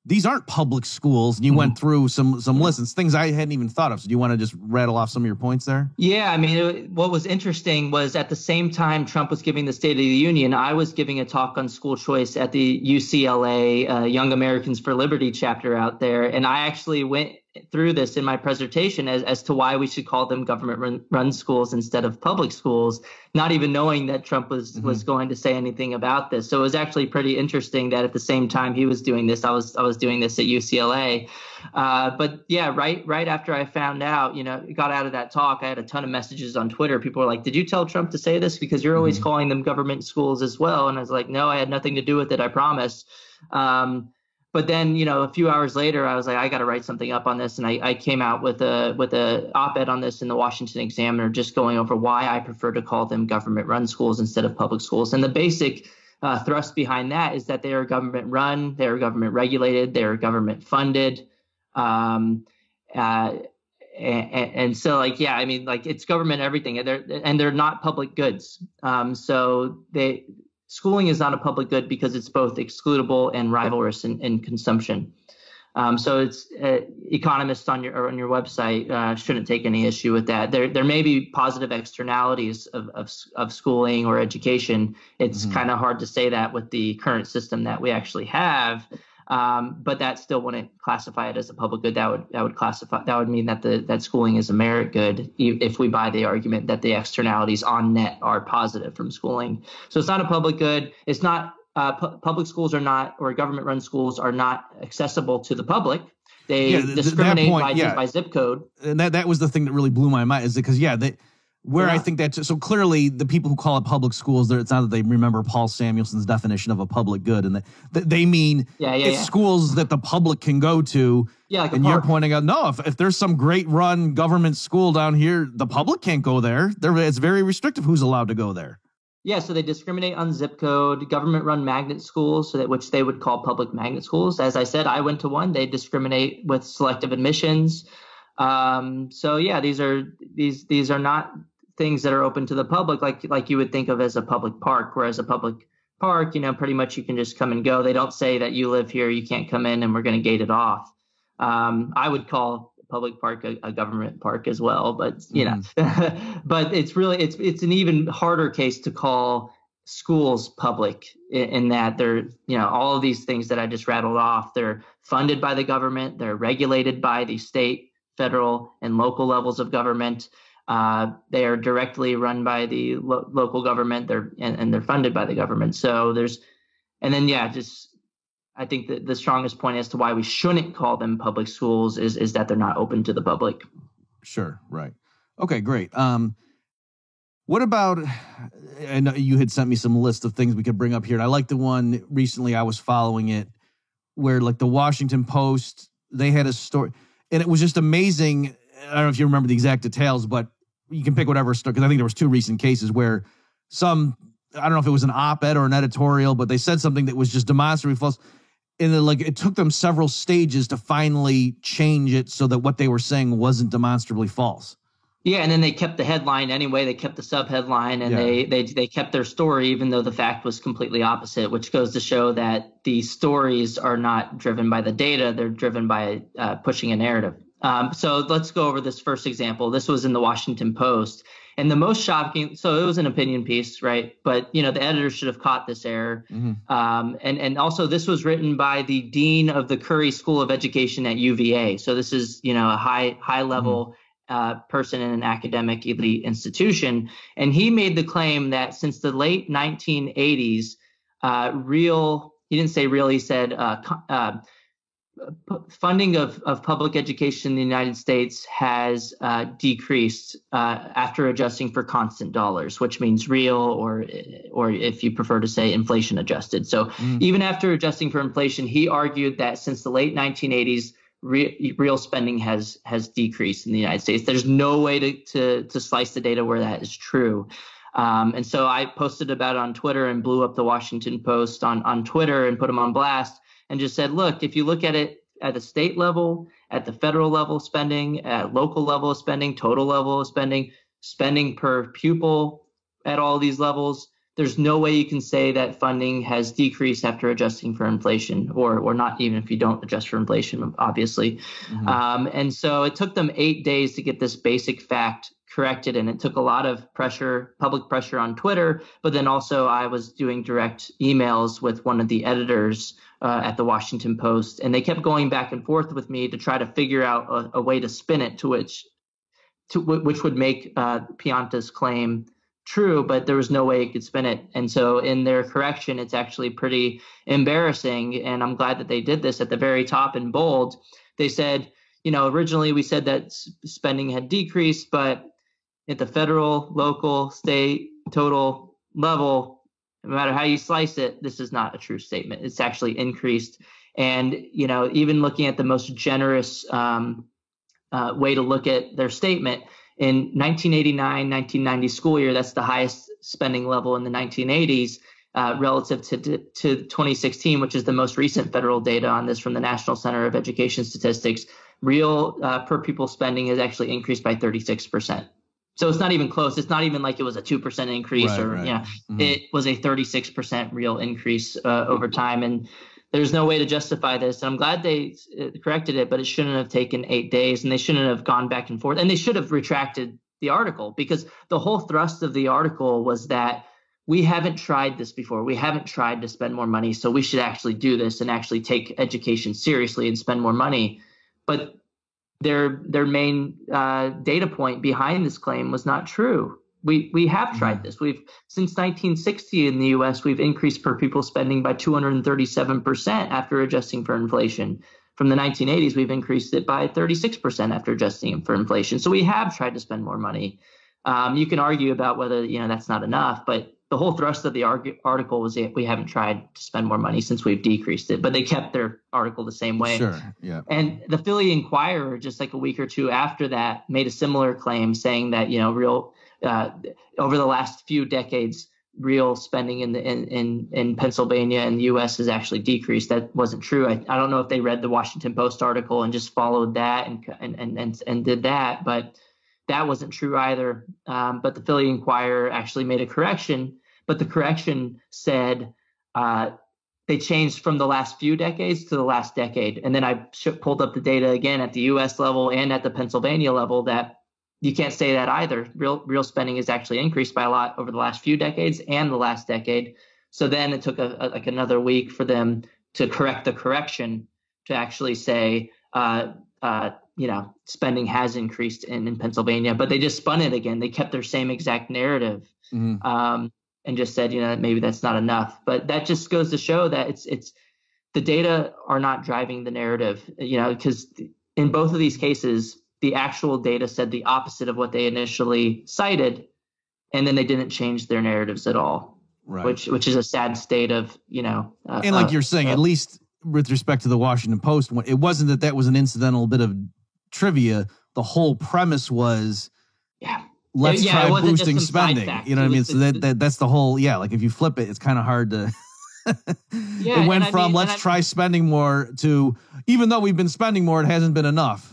S1: these aren't public schools. And you went through some listens, things I hadn't even thought of. So do you want to just rattle off some of your points there?
S4: Yeah, I mean, what was interesting was at the same time Trump was giving the State of the Union, I was giving a talk on school choice at the UCLA Young Americans for Liberty chapter out there. And I actually went through this in my presentation as to why we should call them government run schools instead of public schools, not even knowing that Trump was going to say anything about this. So it was actually pretty interesting that at the same time he was doing this, I was doing this at UCLA. But yeah, right after I found out, got out of that talk, I had a ton of messages on Twitter. People were like, did you tell Trump to say this? Because you're always calling them government schools as well. And I was like, no, I had nothing to do with it. I promise. But then, a few hours later, I was like, I got to write something up on this. And I came out with a op-ed on this in the Washington Examiner, just going over why I prefer to call them government run schools instead of public schools. And the basic thrust behind that is that they are government run, they are government regulated, they are government funded. And so it's government everything, and they're not public goods. Schooling is not a public good because it's both excludable and rivalrous in consumption. So it's economists on your website shouldn't take any issue with that. There may be positive externalities of schooling or education. It's kind of hard to say that with the current system that we actually have. But that still wouldn't classify it as a public good. That would mean that schooling is a merit good if we buy the argument that the externalities on net are positive from schooling. So it's not a public good. It's not public schools are not, or government run schools are not accessible to the public. They discriminate by zip code.
S1: And that was the thing that really blew my mind, is because I think that, so clearly the people who call it public schools, it's not that they remember Paul Samuelson's definition of a public good, and that they mean schools that the public can go to. Yeah, like and you're pointing out, no, if there's some great run government school down here, the public can't go there. It's very restrictive who's allowed to go there.
S4: Yeah, so they discriminate on zip code, government-run magnet schools, which they would call public magnet schools. As I said, I went to one. They discriminate with selective admissions. So yeah, these are not things that are open to the public, like you would think of as a public park. Whereas a public park, pretty much you can just come and go. They don't say that you live here, you can't come in, and we're going to gate it off. I would call public park a government park as well, but but it's an even harder case to call schools public in that they're all of these things that I just rattled off. They're funded by the government, they're regulated by the state, federal, and local levels of government. They are directly run by the local government. They're funded by the government. So I think that the strongest point as to why we shouldn't call them public schools is that they're not open to the public.
S1: Sure. Right. Okay, great. What about, I know you had sent me some list of things we could bring up here. And I like the one recently, I was following it, where like the Washington Post, they had a story, and it was just amazing. I don't know if you remember the exact details, but you can pick whatever story, because I think there was two recent cases where I don't know if it was an op-ed or an editorial, but they said something that was just demonstrably false. And then, it took them several stages to finally change it so that what they were saying wasn't demonstrably false.
S4: Yeah, and then they kept the headline anyway. They kept the subheadline, and they kept their story, even though the fact was completely opposite, which goes to show that the stories are not driven by the data. They're driven by pushing a narrative. So let's go over this first example. This was in the Washington Post. And the most shocking, so it was an opinion piece, right? But, the editor should have caught this error. Mm-hmm. And also this was written by the dean of the Curry School of Education at UVA. So this is, a high level person in an academic elite institution. And he made the claim that since the late 1980s, he didn't say real, he said funding of public education in the United States has decreased after adjusting for constant dollars, which means real, or if you prefer to say inflation adjusted. So even after adjusting for inflation, he argued that since the late 1980s, real spending has decreased in the United States. There's no way to slice the data where that is true. And so I posted about it on Twitter and blew up the Washington Post on Twitter and put them on blast and just said, look, if you look at it at the state level, at the federal level of spending, at local level of spending, total level of spending per pupil at all these levels, there's no way you can say that funding has decreased after adjusting for inflation, or not even if you don't adjust for inflation, obviously. And so it took them 8 days to get this basic fact corrected, and it took a lot of pressure, public pressure on Twitter, but then also I was doing direct emails with one of the editors at the Washington Post, and they kept going back and forth with me to try to figure out a way to spin it which would make Pianta's claim true, but there was no way it could spin it. And so in their correction, it's actually pretty embarrassing, and I'm glad that they did this at the very top in bold. They said, originally we said that spending had decreased, but at the federal, local, state, total level, no matter how you slice it, this is not a true statement. It's actually increased. And, even looking at the most generous way to look at their statement, in 1989-1990 school year, that's the highest spending level in the 1980s relative to 2016, which is the most recent federal data on this from the National Center of Education Statistics. Real per pupil spending has actually increased by 36%. So it's not even close. It's not even like it was a 2% increase It was a 36% real increase over time. And there's no way to justify this. And I'm glad they corrected it, but it shouldn't have taken 8 days, and they shouldn't have gone back and forth. And they should have retracted the article, because the whole thrust of the article was that we haven't tried this before. We haven't tried to spend more money, so we should actually do this and actually take education seriously and spend more money. But their main data point behind this claim was not true. We have tried this. Since 1960 in the U.S., we've increased per pupil spending by 237% after adjusting for inflation. From the 1980s, we've increased it by 36% after adjusting for inflation. So we have tried to spend more money. You can argue about whether that's not enough, but the whole thrust of the article was that we haven't tried to spend more money since we've decreased it. But they kept their article the same way.
S1: Sure, yeah.
S4: And the Philly Inquirer, just like a week or two after that, made a similar claim saying that over the last few decades, real spending in Pennsylvania and the U.S. has actually decreased. That wasn't true. I don't know if they read the Washington Post article and just followed that and did that, but that wasn't true either. But the Philly Inquirer actually made a correction, but the correction said they changed from the last few decades to the last decade. And then I pulled up the data again at the U.S. level and at the Pennsylvania level that you can't say that either. Real spending has actually increased by a lot over the last few decades and the last decade. So then it took another week for them to correct the correction to actually say, spending has increased in Pennsylvania, but they just spun it again. They kept their same exact narrative and just said, maybe that's not enough. But that just goes to show that it's the data are not driving the narrative, because in both of these cases, the actual data said the opposite of what they initially cited, and then they didn't change their narratives at all,
S1: right?
S4: Which is a sad state of,
S1: and like you're saying, at least with respect to the Washington Post, it wasn't that was an incidental bit of trivia. The whole premise was, let's try boosting spending. You know what I mean? So that's the whole, like if you flip it, it's kind of hard to. It went from let's try spending more to, even though we've been spending more, it hasn't been enough.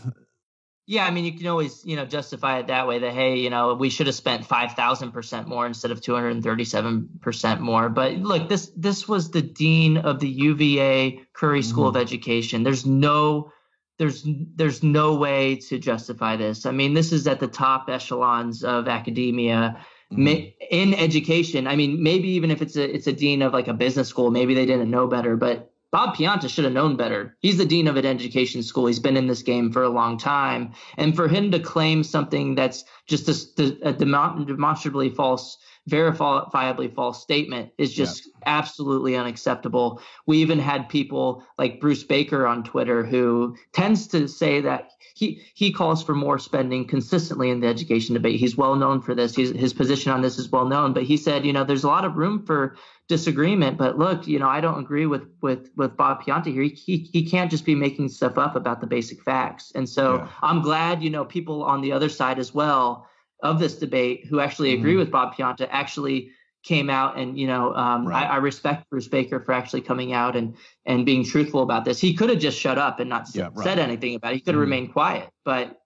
S4: Yeah, I mean, you can always, justify it that way, that, hey, we should have spent 5,000% more instead of 237% more. But look, this was the dean of the UVA Curry School of Education. There's no way to justify this. I mean, this is at the top echelons of academia in education. I mean, maybe even if it's a dean of like a business school, maybe they didn't know better, but Bob Pianta should have known better. He's the dean of an education school. He's been in this game for a long time. And for him to claim something that's just a demonstrably false, verifiably false statement is just absolutely unacceptable. We even had people like Bruce Baker on Twitter who tends to say that he calls for more spending consistently in the education debate. He's well known for this. His position on this is well known. But he said, there's a lot of room for disagreement. But look, I don't agree with Bob Pianta here. He can't just be making stuff up about the basic facts. And so I'm glad, people on the other side as well of this debate who actually agree with Bob Pianta actually came out and, I respect Bruce Baker for actually coming out and being truthful about this. He could have just shut up and not said anything about it. He could have remained quiet, but,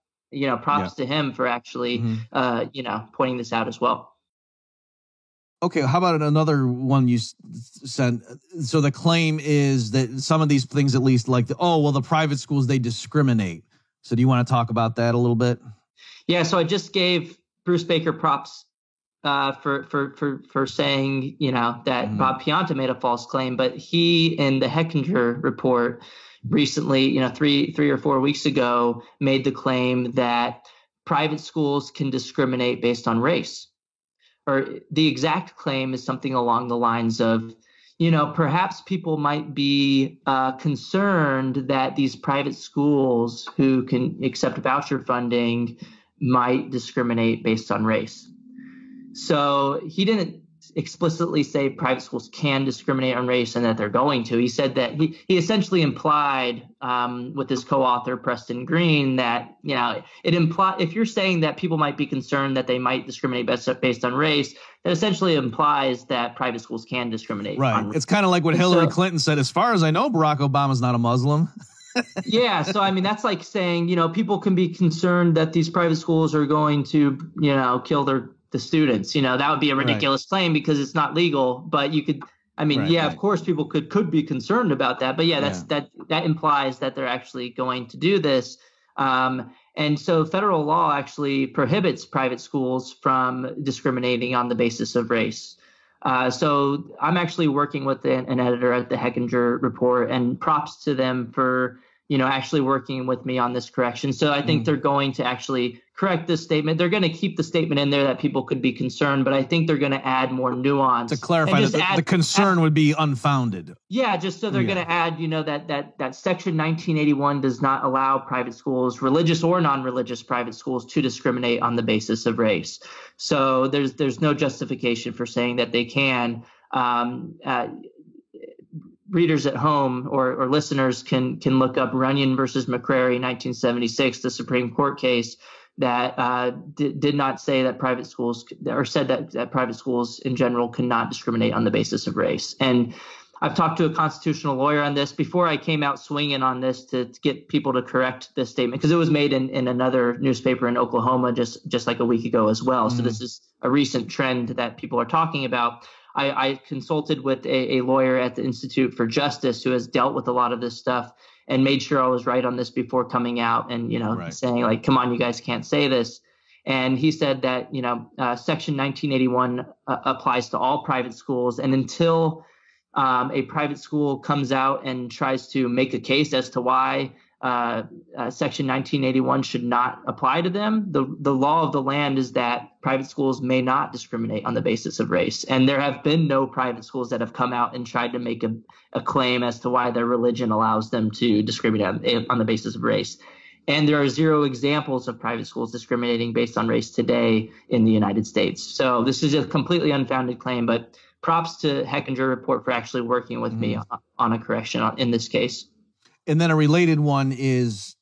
S4: props to him for actually, pointing this out as well.
S1: Okay, how about another one you sent? So the claim is that some of these things, at least like, the private schools, they discriminate. So do you want to talk about that a little bit? Yeah,
S4: so I just gave Bruce Baker props for saying, that Bob Pianta made a false claim, but he in the Hechinger report recently, 3 or 4 weeks ago, made the claim that private schools can discriminate based on race. Or the exact claim is something along the lines of, perhaps people might be concerned that these private schools who can accept voucher funding might discriminate based on race. So he didn't explicitly say private schools can discriminate on race and that they're going to. He said that he essentially implied with his co-author Preston Green that, it implies if you're saying that people might be concerned that they might discriminate based on race, that essentially implies that private schools can discriminate.
S1: Right. It's kind of like what Hillary Clinton said. As far as I know, Barack Obama's not a Muslim.
S4: Yeah. So, that's like saying, people can be concerned that these private schools are going to, kill the students. That would be a ridiculous claim because it's not legal. But you could, of course, people could be concerned about that. But that implies that they're actually going to do this. And so federal law actually prohibits private schools from discriminating on the basis of race. So I'm actually working with an editor at the Hechinger report, and props to them for, actually working with me on this correction. So I think they're going to actually correct this statement. They're going to keep the statement in there that people could be concerned, but I think they're going to add more nuance.
S1: To clarify that the concern would be unfounded.
S4: Yeah, just so they're going to add, that Section 1981 does not allow private schools, religious or non-religious private schools, to discriminate on the basis of race. So there's no justification for saying that they can. Readers at home or listeners can look up Runyon versus McCrary, 1976, the Supreme Court case that did not say that private schools, or said that private schools in general cannot discriminate on the basis of race. And I've talked to a constitutional lawyer on this before I came out swinging on this to get people to correct this statement, because it was made in another newspaper in Oklahoma just like a week ago as well. So this is a recent trend that people are talking about. I consulted with a lawyer at the Institute for Justice who has dealt with a lot of this stuff and made sure I was right on this before coming out and, saying like, come on, you guys can't say this. And he said that, Section 1981 applies to all private schools. And until a private school comes out and tries to make a case as to why Section 1981 should not apply to them, the law of the land is that private schools may not discriminate on the basis of race. And there have been no private schools that have come out and tried to make a claim as to why their religion allows them to discriminate on the basis of race. And there are zero examples of private schools discriminating based on race today in the United States. So this is a completely unfounded claim, but props to Hechinger report for actually working with me on a correction in this case.
S1: And then a related one is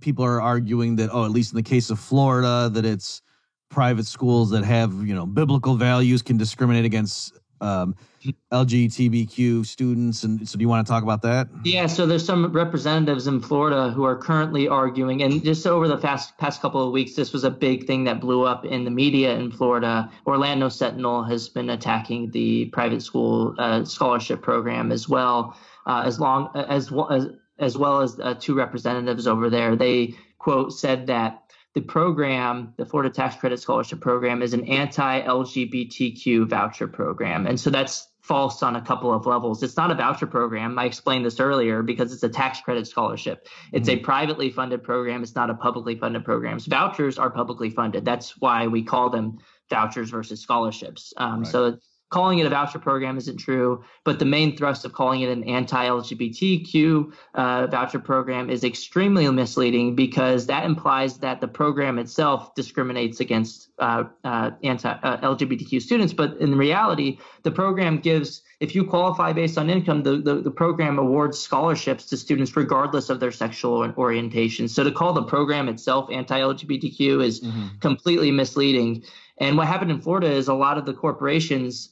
S1: people are arguing that, at least in the case of Florida, that it's private schools that have, biblical values can discriminate against LGBTQ students. And so do you want to talk about that?
S4: Yeah, so there's some representatives in Florida who are currently arguing, and just over the past couple of weeks, this was a big thing that blew up in the media in Florida. Orlando Sentinel has been attacking the private school scholarship program as well, as well as two representatives over there. They, quote, said that the program, the Florida Tax Credit Scholarship Program, is an anti-LGBTQ voucher program. And so that's false on a couple of levels. It's not a voucher program. I explained this earlier because it's a tax credit scholarship. It's a privately funded program. It's not a publicly funded program. Vouchers are publicly funded. That's why we call them vouchers versus scholarships. So calling it a voucher program isn't true, but the main thrust of calling it an anti-LGBTQ voucher program is extremely misleading, because that implies that the program itself discriminates against anti-LGBTQ students. But in reality, the program gives, if you qualify based on income, the program awards scholarships to students regardless of their sexual orientation. So to call the program itself anti-LGBTQ is completely misleading. And what happened in Florida is a lot of the corporations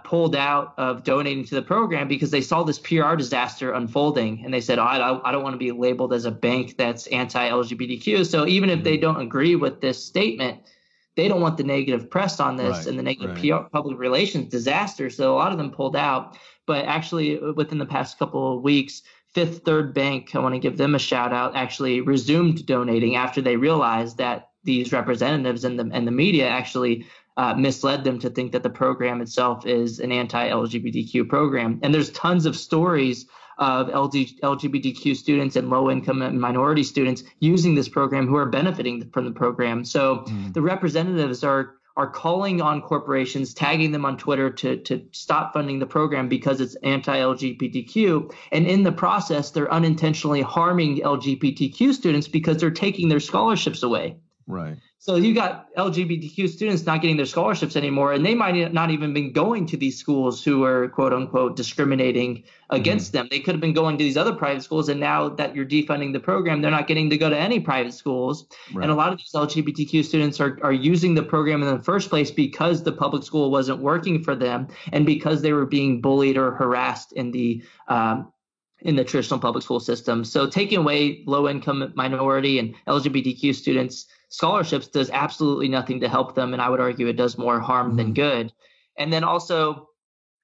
S4: pulled out of donating to the program because they saw this PR disaster unfolding, and they said, I don't want to be labeled as a bank that's anti-LGBTQ. So even if they don't agree with this statement, they don't want the negative press on this and the negative PR, public relations disaster. So a lot of them pulled out. But actually, within the past couple of weeks, Fifth Third Bank, I want to give them a shout out, actually resumed donating after they realized that these representatives and the media actually misled them to think that the program itself is an anti-LGBTQ program. And there's tons of stories of LGBTQ students and low-income and minority students using this program who are benefiting from the program. So the representatives are calling on corporations, tagging them on Twitter to stop funding the program because it's anti-LGBTQ. And in the process, they're unintentionally harming LGBTQ students because they're taking their scholarships away.
S1: Right.
S4: So you got LGBTQ students not getting their scholarships anymore, and they might not even been going to these schools who are quote unquote discriminating against them. They could have been going to these other private schools, and now that you're defunding the program, they're not getting to go to any private schools. Right. And a lot of these LGBTQ students are using the program in the first place because the public school wasn't working for them, and because they were being bullied or harassed in the traditional public school system. So taking away low-income, minority, and LGBTQ students' scholarships does absolutely nothing to help them, and I would argue it does more harm than good. And then also,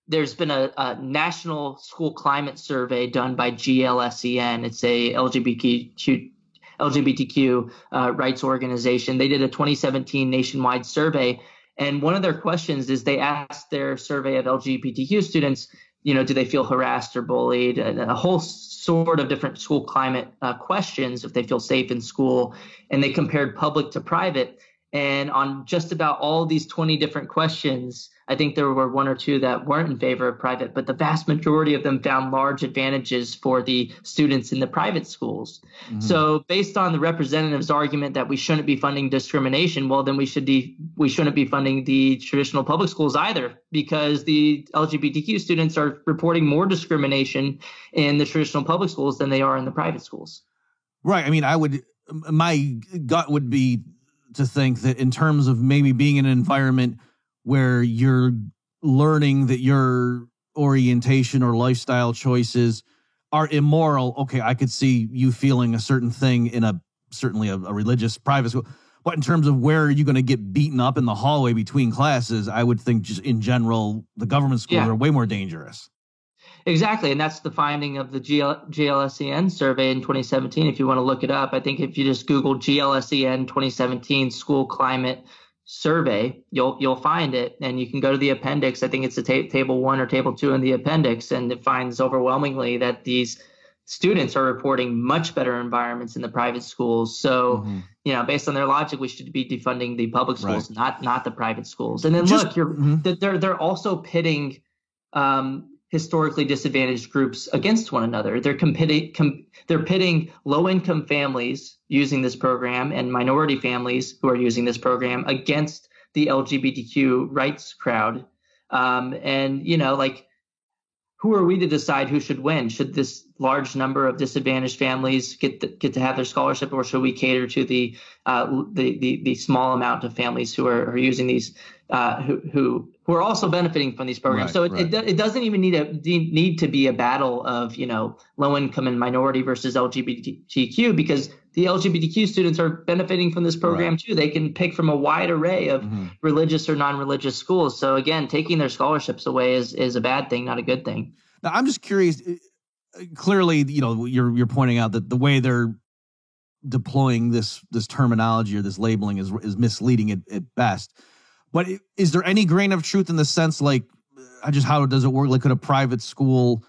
S4: there's been a national school climate survey done by GLSEN. It's a LGBTQ rights organization. They did a 2017 nationwide survey, and one of their questions is they asked their survey of LGBTQ students, do they feel harassed or bullied, and a whole sort of different school climate questions, if they feel safe in school. And they compared public to private. And on just about all these 20 different questions, I think there were one or two that weren't in favor of private, but the vast majority of them found large advantages for the students in the private schools. So based on the representative's argument that we shouldn't be funding discrimination, well, then we shouldn't be funding the traditional public schools either, because the LGBTQ students are reporting more discrimination in the traditional public schools than they are in the private schools.
S1: Right. I mean, my gut would be to think that in terms of maybe being in an environment where you're learning that your orientation or lifestyle choices are immoral, okay, I could see you feeling a certain thing in certainly a religious private school. But in terms of where are you going to get beaten up in the hallway between classes, I would think just in general, the government schools are way more dangerous.
S4: Exactly. And that's the finding of the GLSEN survey in 2017. If you want to look it up, I think if you just Google GLSEN 2017 school climate survey, you'll find it, and you can go to the appendix. I think it's the table 1 or table 2 in the appendix, and it finds overwhelmingly that these students are reporting much better environments in the private schools. So, based on their logic, we should be defunding the public schools, not the private schools. And then they're also pitting historically disadvantaged groups against one another. They're pitting low-income families using this program and minority families who are using this program against the LGBTQ rights crowd. Who are we to decide who should win? Should this large number of disadvantaged families get to have their scholarship, or should we cater to the small amount of families who are using these, who are also benefiting from these programs? It doesn't even need to be a battle of low income and minority versus LGBTQ, because the LGBTQ students are benefiting from this program too. They can pick from a wide array of religious or non-religious schools. So again, taking their scholarships away is a bad thing, not a good thing.
S1: Now, I'm just curious. Clearly, you're pointing out that the way they're deploying this terminology or this labeling is misleading at best. But is there any grain of truth in the sense, like, how does it work? Like, could a private school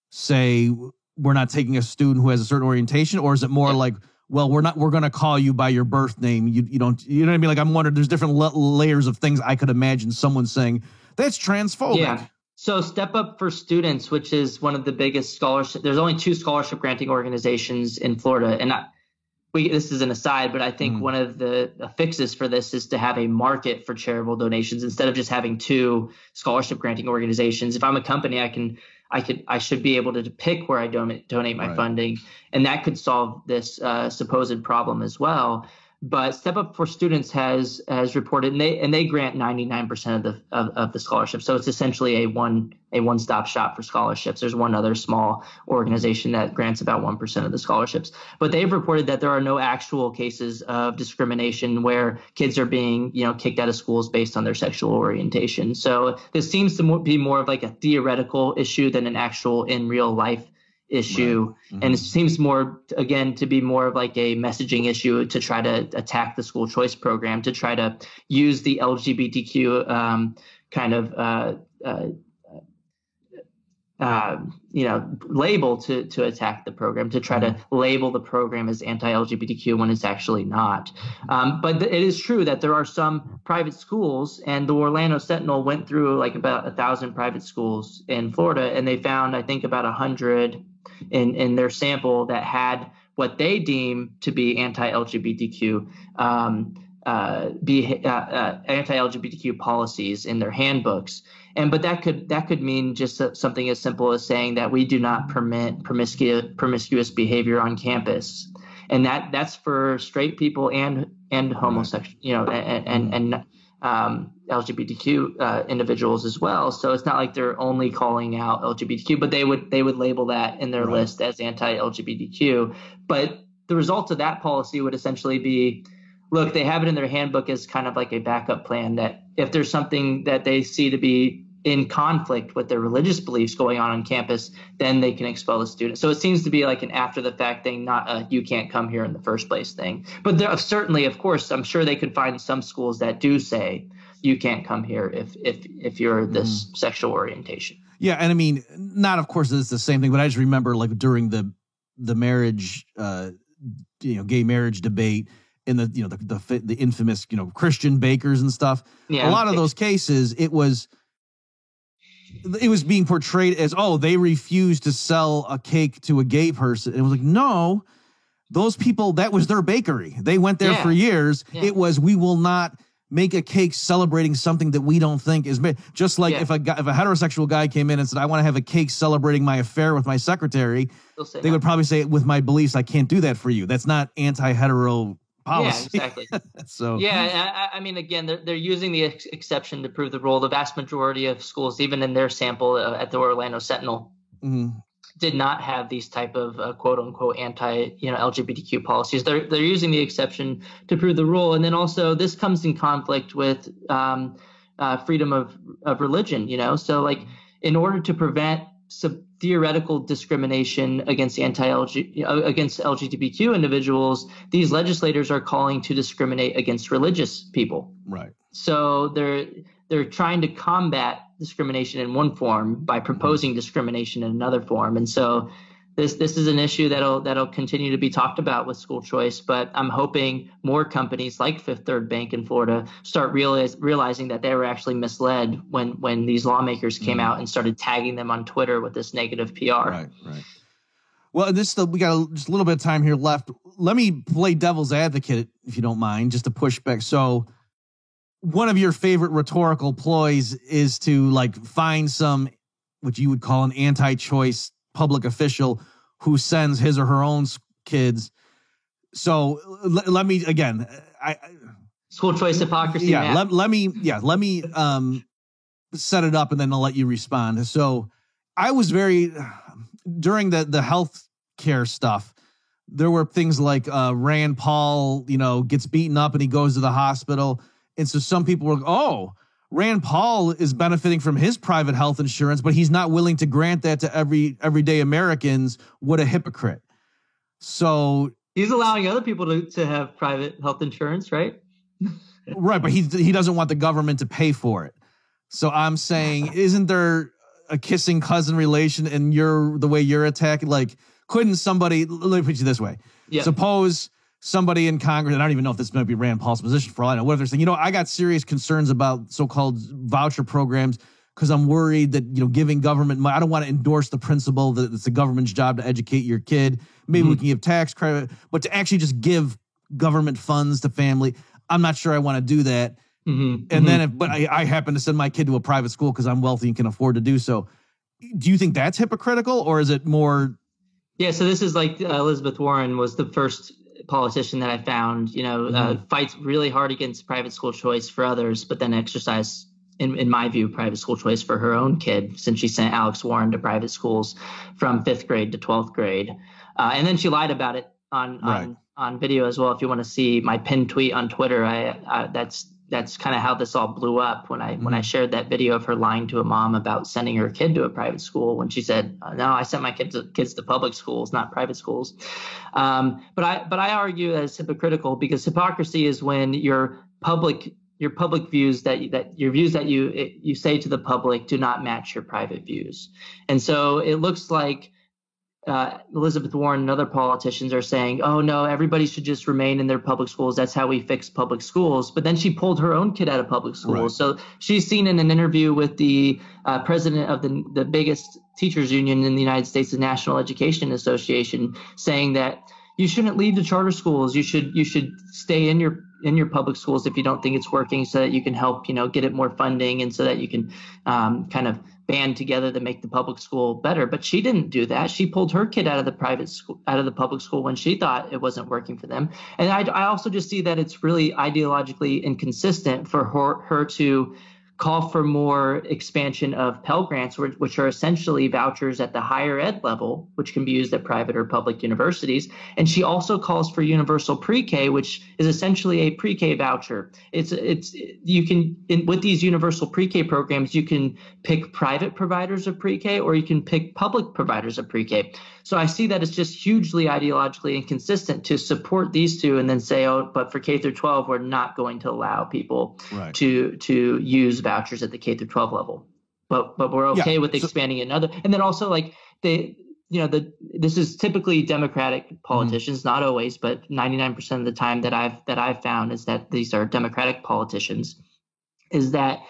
S1: say we're not taking a student who has a certain orientation, or is it more like, well, we're going to call you by your birth name. You don't, you know what I mean? Like, I'm wondering, there's different layers of things I could imagine someone saying that's transphobic. Yeah.
S4: So Step Up for Students, which is one of the biggest scholarship, there's only 2 scholarship granting organizations in Florida. And this is an aside, but I think one of the fixes for this is to have a market for charitable donations instead of just having 2 scholarship granting organizations. If I'm a company, I should be able to pick where I donate my funding, and that could solve this supposed problem as well. But Step Up for Students has reported, and they grant 99% of the scholarships. So it's essentially a one-stop shop for scholarships. There's one other small organization that grants about 1% of the scholarships. But they've reported that there are no actual cases of discrimination where kids are being, kicked out of schools based on their sexual orientation. So this seems to be more of like a theoretical issue than an actual in real life issue. Right. Mm-hmm. And it seems more, again, to be more of like a messaging issue to try to attack the school choice program, to try to use the LGBTQ label to attack the program, to try to label the program as anti-LGBTQ when it's actually not. But it is true that there are some private schools, and the Orlando Sentinel went through like about 1,000 private schools in Florida, and they found, I think, about 100 in their sample that had what they deem to be anti-LGBTQ anti-LGBTQ policies in their handbooks. But that could mean just something as simple as saying that we do not permit promiscuous behavior on campus, and that's for straight people and homosexual, and LGBTQ individuals as well. So it's not like they're only calling out LGBTQ, but they would label that in their list as anti-LGBTQ. But the result of that policy would essentially be, look, they have it in their handbook as kind of like a backup plan, that if there's something that they see to be in conflict with their religious beliefs going on campus, then they can expel the student. So it seems to be like an after the fact thing, not a you can't come here in the first place thing. But there, certainly, of course, I'm sure they could find some schools that do say you can't come here if you're this sexual orientation. Yeah,
S1: and I mean, not of course it's the same thing, but I just remember like during the marriage, gay marriage debate, in the infamous Christian bakers and stuff. Yeah. A lot of those cases, it was being portrayed as, they refused to sell a cake to a gay person. And it was like, no, those people, that was their bakery. They went there for years. Yeah. It was, we will not make a cake celebrating something that we don't think is made. Just like if a heterosexual guy came in and said, I want to have a cake celebrating my affair with my secretary, they would probably say, with my beliefs, I can't do that for you. That's not anti-hetero policy. Yeah, exactly. So
S4: I mean, again, they're using the exception to prove the rule. The vast majority of schools, even in their sample at the Orlando Sentinel, did not have these type of quote unquote anti LGBTQ policies. They're using the exception to prove the rule, and then also this comes in conflict with freedom of religion. So like in order to prevent theoretical discrimination against LGBTQ individuals, these legislators are calling to discriminate against religious people.
S1: Right.
S4: So they're trying to combat discrimination in one form by proposing discrimination in another form. And so this is an issue that'll continue to be talked about with school choice, but I'm hoping more companies like Fifth Third Bank in Florida start realizing that they were actually misled when these lawmakers came out and started tagging them on Twitter with this negative PR.
S1: Right. Well, we got just a little bit of time here left. Let me play devil's advocate, if you don't mind, just to push back. So one of your favorite rhetorical ploys is to like find some, what you would call an anti-choice public official who sends his or her own kids. So let me again,
S4: school choice hypocrisy.
S1: Yeah, let me set it up and then I'll let you respond. So I was during the health care stuff, there were things like Rand Paul, gets beaten up and he goes to the hospital. And so some people were, Rand Paul is benefiting from his private health insurance, but he's not willing to grant that to everyday Americans. What a hypocrite. So
S4: he's allowing other people to have private health insurance, right?
S1: Right, but he doesn't want the government to pay for it. So I'm saying, isn't there a kissing cousin relation and the way you're attacking? Like, couldn't somebody, let me put you this way.
S4: Yeah.
S1: Suppose somebody in Congress, and I don't even know if this might be Rand Paul's position for all I know, what if they're saying, I got serious concerns about so-called voucher programs because I'm worried that, giving government money, I don't want to endorse the principle that it's the government's job to educate your kid. Maybe we can give tax credit, but to actually just give government funds to family, I'm not sure I want to do that. Then, but I happen to send my kid to a private school because I'm wealthy and can afford to do so. Do you think that's hypocritical, or is it more?
S4: Yeah, so this is like Elizabeth Warren was the first politician that I found, fights really hard against private school choice for others, but then exercise, in my view, private school choice for her own kid, since she sent Alex Warren to private schools from 5th grade to 12th grade. And then she lied about it on video as well. If you want to see my pinned tweet on Twitter, that's kind of how this all blew up when I shared that video of her lying to a mom about sending her kid to a private school when she said, no, I sent my kids to public schools, not private schools. But I argue that it's hypocritical, because hypocrisy is when your public views that your views that you say to the public do not match your private views. And so it looks like Elizabeth Warren and other politicians are saying, oh, no, everybody should just remain in their public schools. That's how we fix public schools. But then she pulled her own kid out of public schools. Right. So she's seen in an interview with the president of the biggest teachers union in the United States, the National Education Association, saying that you shouldn't leave the charter schools. You should stay in your public schools if you don't think it's working, so that you can help, get it more funding, and so that you can kind of band together to make the public school better. But she didn't do that. She pulled her kid out of the public school when she thought it wasn't working for them. And I also just see that it's really ideologically inconsistent for her to call for more expansion of Pell Grants, which are essentially vouchers at the higher ed level, which can be used at private or public universities. And she also calls for universal pre-K, which is essentially a pre-K voucher. With these universal pre-K programs, you can pick private providers of pre-K, or you can pick public providers of pre-K. So I see that it's just hugely ideologically inconsistent to support these two and then say, oh, but for K through 12, we're not going to allow people to use vouchers at the K through 12 level. But we're okay with expanding another. And then also, like, this is typically Democratic politicians, not always, but 99% of the time that I've found is that these are Democratic politicians, is that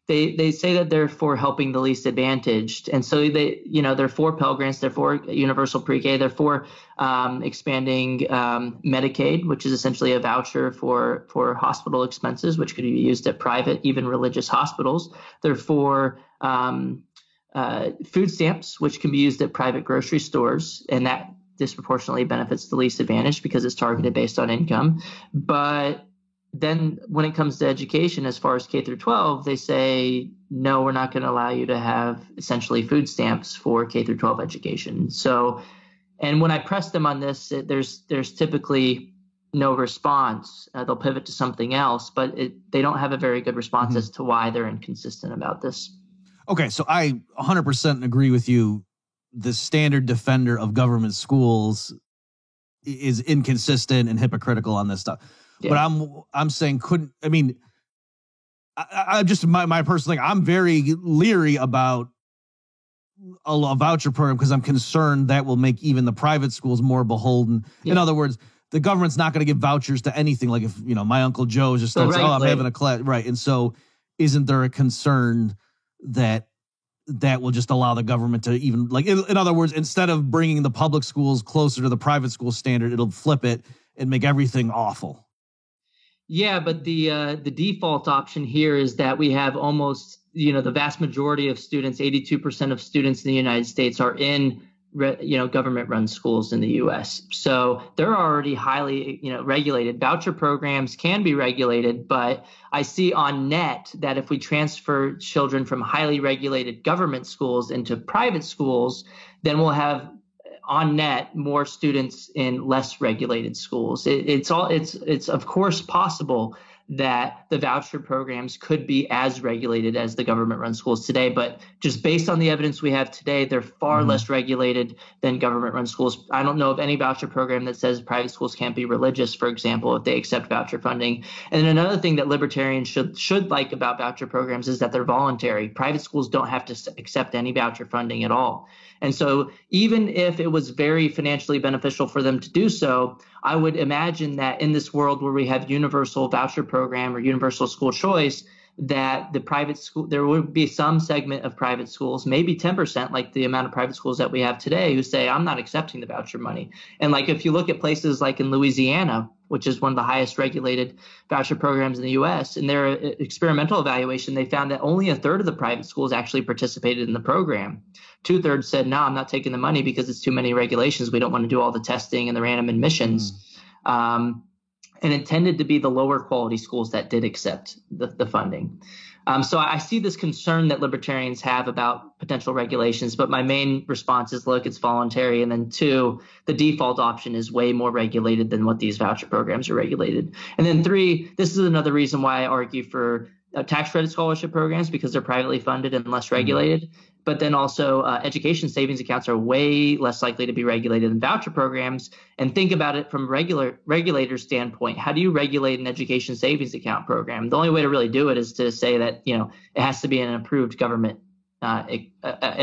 S4: they say that they're for helping the least advantaged. And so they're for Pell Grants, they're for universal pre-K, they're for expanding Medicaid, which is essentially a voucher for hospital expenses, which could be used at private, even religious hospitals. They're for food stamps, which can be used at private grocery stores, and that disproportionately benefits the least advantaged because it's targeted based on income. But then when it comes to education, as far as K through 12, they say, no, we're not going to allow you to have essentially food stamps for K through 12 education. So, and when I press them on this, there's typically no response. They'll pivot to something else, but they don't have a very good response as to why they're inconsistent about this.
S1: Okay, so I 100% agree with you. The standard defender of government schools is inconsistent and hypocritical on this stuff. Yeah. But I'm saying I just my personal thing, I'm very leery about a voucher program because I'm concerned that will make even the private schools more beholden. Yeah. In other words, the government's not going to give vouchers to anything. Like if, my Uncle Joe just starts, I'm having a class. Right. And so isn't there a concern that will just allow the government to even, like, in other words, instead of bringing the public schools closer to the private school standard, it'll flip it and make everything awful?
S4: Yeah, but the default option here is that we have almost, the vast majority of students, 82% of students in the United States are in, government-run schools in the U.S. So they're already highly, regulated. Voucher programs can be regulated, but I see on net that if we transfer children from highly regulated government schools into private schools, then we'll have on net more students in less regulated schools. It's of course possible that the voucher programs could be as regulated as the government-run schools today. But just based on the evidence we have today, they're far less regulated than government-run schools. I don't know of any voucher program that says private schools can't be religious, for example, if they accept voucher funding. And then another thing that libertarians should like about voucher programs is that they're voluntary. Private schools don't have to accept any voucher funding at all. And so even if it was very financially beneficial for them to do so, I would imagine that in this world where we have universal voucher program or universal school choice, that the private school, there would be some segment of private schools, maybe 10%, like the amount of private schools that we have today, who say, I'm not accepting the voucher money. And like if you look at places like in Louisiana, which is one of the highest regulated voucher programs in the U.S., in their experimental evaluation, they found that only a third of the private schools actually participated in the program. 2/3 said, no, I'm not taking the money because it's too many regulations. We don't want to do all the testing and the random admissions. And it tended to be the lower quality schools that did accept the funding. So I see this concern that libertarians have about potential regulations, but my main response is, look, it's voluntary. And then 2, the default option is way more regulated than what these voucher programs are regulated. And then 3, this is another reason why I argue for tax credit scholarship programs, because they're privately funded and less regulated. But then also education savings accounts are way less likely to be regulated than voucher programs. And think about it from a regulator standpoint. How do you regulate an education savings account program? The only way to really do it is to say that, it has to be an approved government, an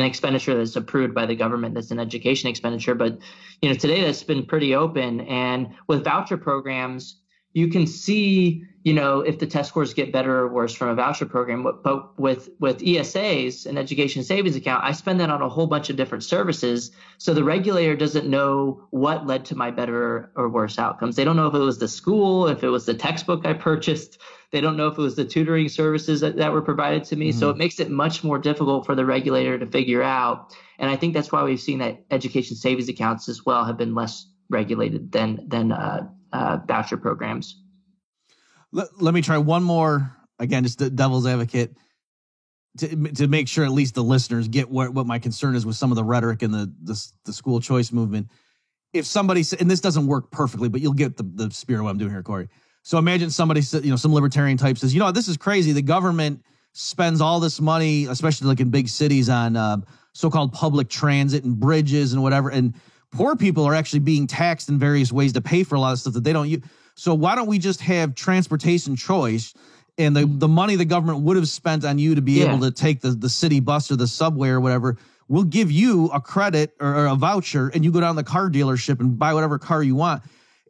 S4: expenditure that's approved by the government that's an education expenditure. But, today that's been pretty open. And with voucher programs, you can see, if the test scores get better or worse from a voucher program. But with ESAs, an education savings account, I spend that on a whole bunch of different services. So the regulator doesn't know what led to my better or worse outcomes. They don't know if it was the school, if it was the textbook I purchased. They don't know if it was the tutoring services that were provided to me. So it makes it much more difficult for the regulator to figure out. And I think that's why we've seen that education savings accounts as well have been less regulated than voucher programs.
S1: Let me try one more, again, just the devil's advocate, to make sure at least the listeners get what my concern is with some of the rhetoric in the school choice movement. If somebody, and this doesn't work perfectly, but you'll get the spirit of what I'm doing here, Corey. So imagine somebody, some libertarian type says, this is crazy. The government spends all this money, especially like in big cities, on so-called public transit and bridges and whatever, and poor people are actually being taxed in various ways to pay for a lot of stuff that they don't use. So why don't we just have transportation choice, and the money the government would have spent on you to be able to take the city bus or the subway or whatever, we'll give you a credit or a voucher, and you go down to the car dealership and buy whatever car you want.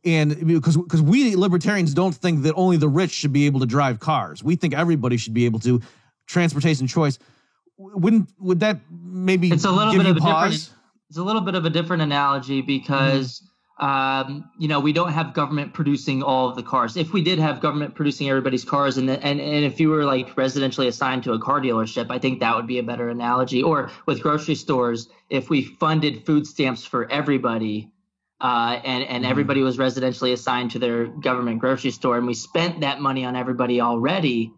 S1: And because we libertarians don't think that only the rich should be able to drive cars. We think everybody should be able to. Transportation choice. Would that maybe
S4: give you
S1: pause?
S4: It's a little bit of a different analogy because, we don't have government producing all of the cars. If we did have government producing everybody's cars, and if you were like residentially assigned to a car dealership, I think that would be a better analogy. Or with grocery stores, if we funded food stamps for everybody, and everybody was residentially assigned to their government grocery store, and we spent that money on everybody already,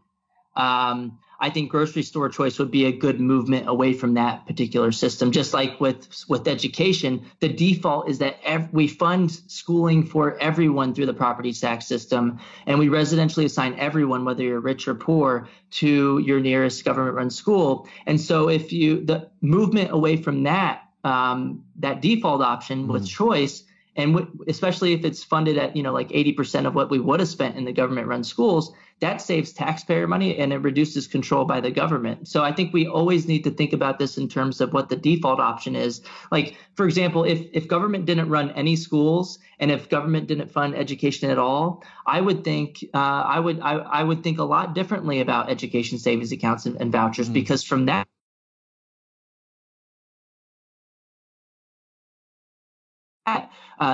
S4: I think grocery store choice would be a good movement away from that particular system. Just like with education, the default is that we fund schooling for everyone through the property tax system, and we residentially assign everyone, whether you're rich or poor, to your nearest government-run school. And so if the movement away from that default option with choice, and especially if it's funded at, like 80% of what we would have spent in the government-run schools, that saves taxpayer money and it reduces control by the government. So I think we always need to think about this in terms of what the default option is. Like, for example, if government didn't run any schools and if government didn't fund education at all, I would think I would think a lot differently about education savings accounts and vouchers, because from that,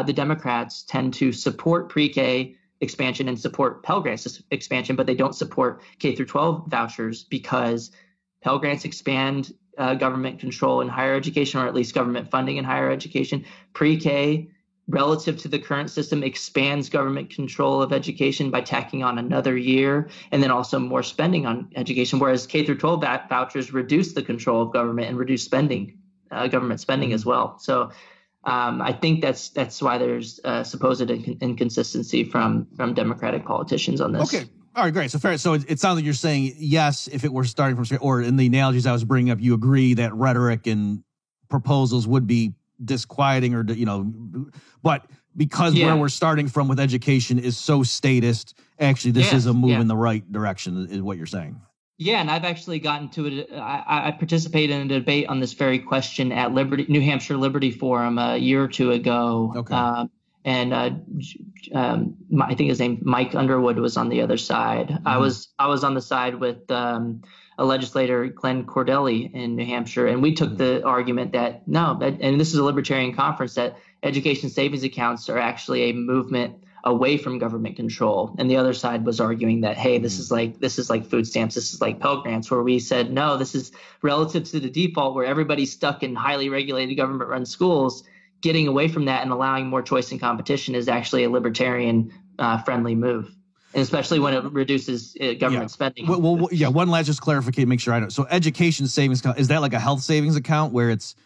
S4: the Democrats tend to support pre-K expansion and support Pell Grants expansion, but they don't support K through 12 vouchers because Pell Grants expand government control in higher education, or at least government funding in higher education. Pre-K, relative to the current system, expands government control of education by tacking on another year and then also more spending on education, whereas K through 12 vouchers reduce the control of government and reduce government spending as well. So I think that's why there's supposed inconsistency from Democratic politicians on this.
S1: Okay. All right, great. So fair. So it sounds like you're saying yes, if it were starting from scratch, or in the analogies I was bringing up, you agree that rhetoric and proposals would be disquieting, or but because where we're starting from with education is so statist, actually this is a move in the right direction, is what you're saying. Yeah,
S4: and I've actually gotten to it. I participated in a debate on this very question at New Hampshire Liberty Forum a year or two ago. Okay. And I think his name Mike Underwood was on the other side. Mm-hmm. I was on the side with a legislator, Glenn Cordelli in New Hampshire, and we took the argument that and this is a libertarian conference, that education savings accounts are actually a movement away from government control. And the other side was arguing that, hey, this is like food stamps, this is like Pell Grants, where we said, no, this is relative to the default where everybody's stuck in highly regulated government-run schools. Getting away from that and allowing more choice and competition is actually a libertarian friendly move, and especially when it reduces government spending. Well, one last just clarification, make sure I know. So education savings account, is that like a health savings account where it's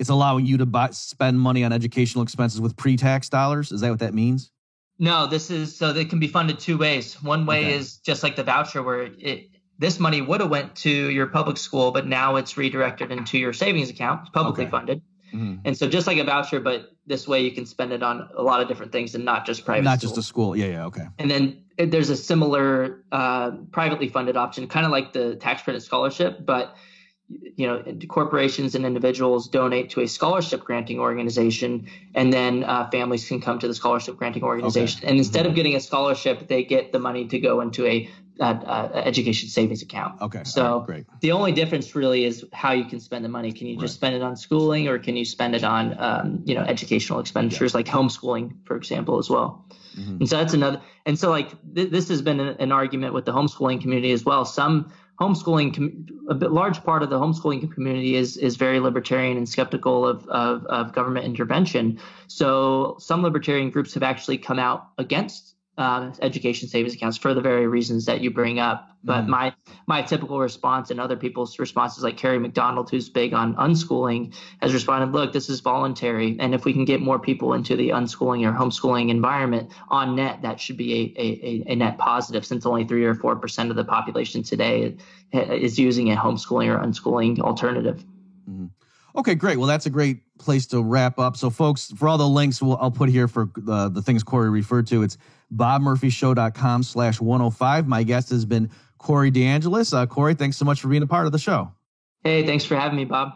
S4: allowing you to spend money on educational expenses with pre-tax dollars? Is that what that means? No, so they can be funded two ways. One way is just like the voucher, where this money would have went to your public school, but now it's redirected into your savings account. It's publicly funded. Mm-hmm. And so just like a voucher, but this way you can spend it on a lot of different things and not just private schools. Not just a school. Yeah, okay. And then there's a similar privately funded option, kind of like the tax credit scholarship, but corporations and individuals donate to a scholarship granting organization, and then families can come to the scholarship granting organization. Okay. And instead of getting a scholarship, they get the money to go into a education savings account. Okay. So great. The only difference really is how you can spend the money. Can you just spend it on schooling, or can you spend it on educational expenditures like homeschooling, for example, as well? Mm-hmm. And so that's another. And so this has been an argument with the homeschooling community as well. Some homeschooling, large part of the homeschooling community is very libertarian and skeptical of government intervention. So some libertarian groups have actually come out against education savings accounts for the very reasons that you bring up. But my typical response, and other people's responses, like Carrie McDonald, who's big on unschooling, has responded, look, this is voluntary. And if we can get more people into the unschooling or homeschooling environment on net, that should be a net positive, since only 3 or 4% of the population today is using a homeschooling or unschooling alternative. Mm-hmm. Okay, great. Well, that's a great place to wrap up. So, folks, for all the links I'll put here for the things Corey referred to, it's bobmurphyshow.com/105. My guest has been Corey DeAngelis. Corey, thanks so much for being a part of the show. Hey, thanks for having me, Bob.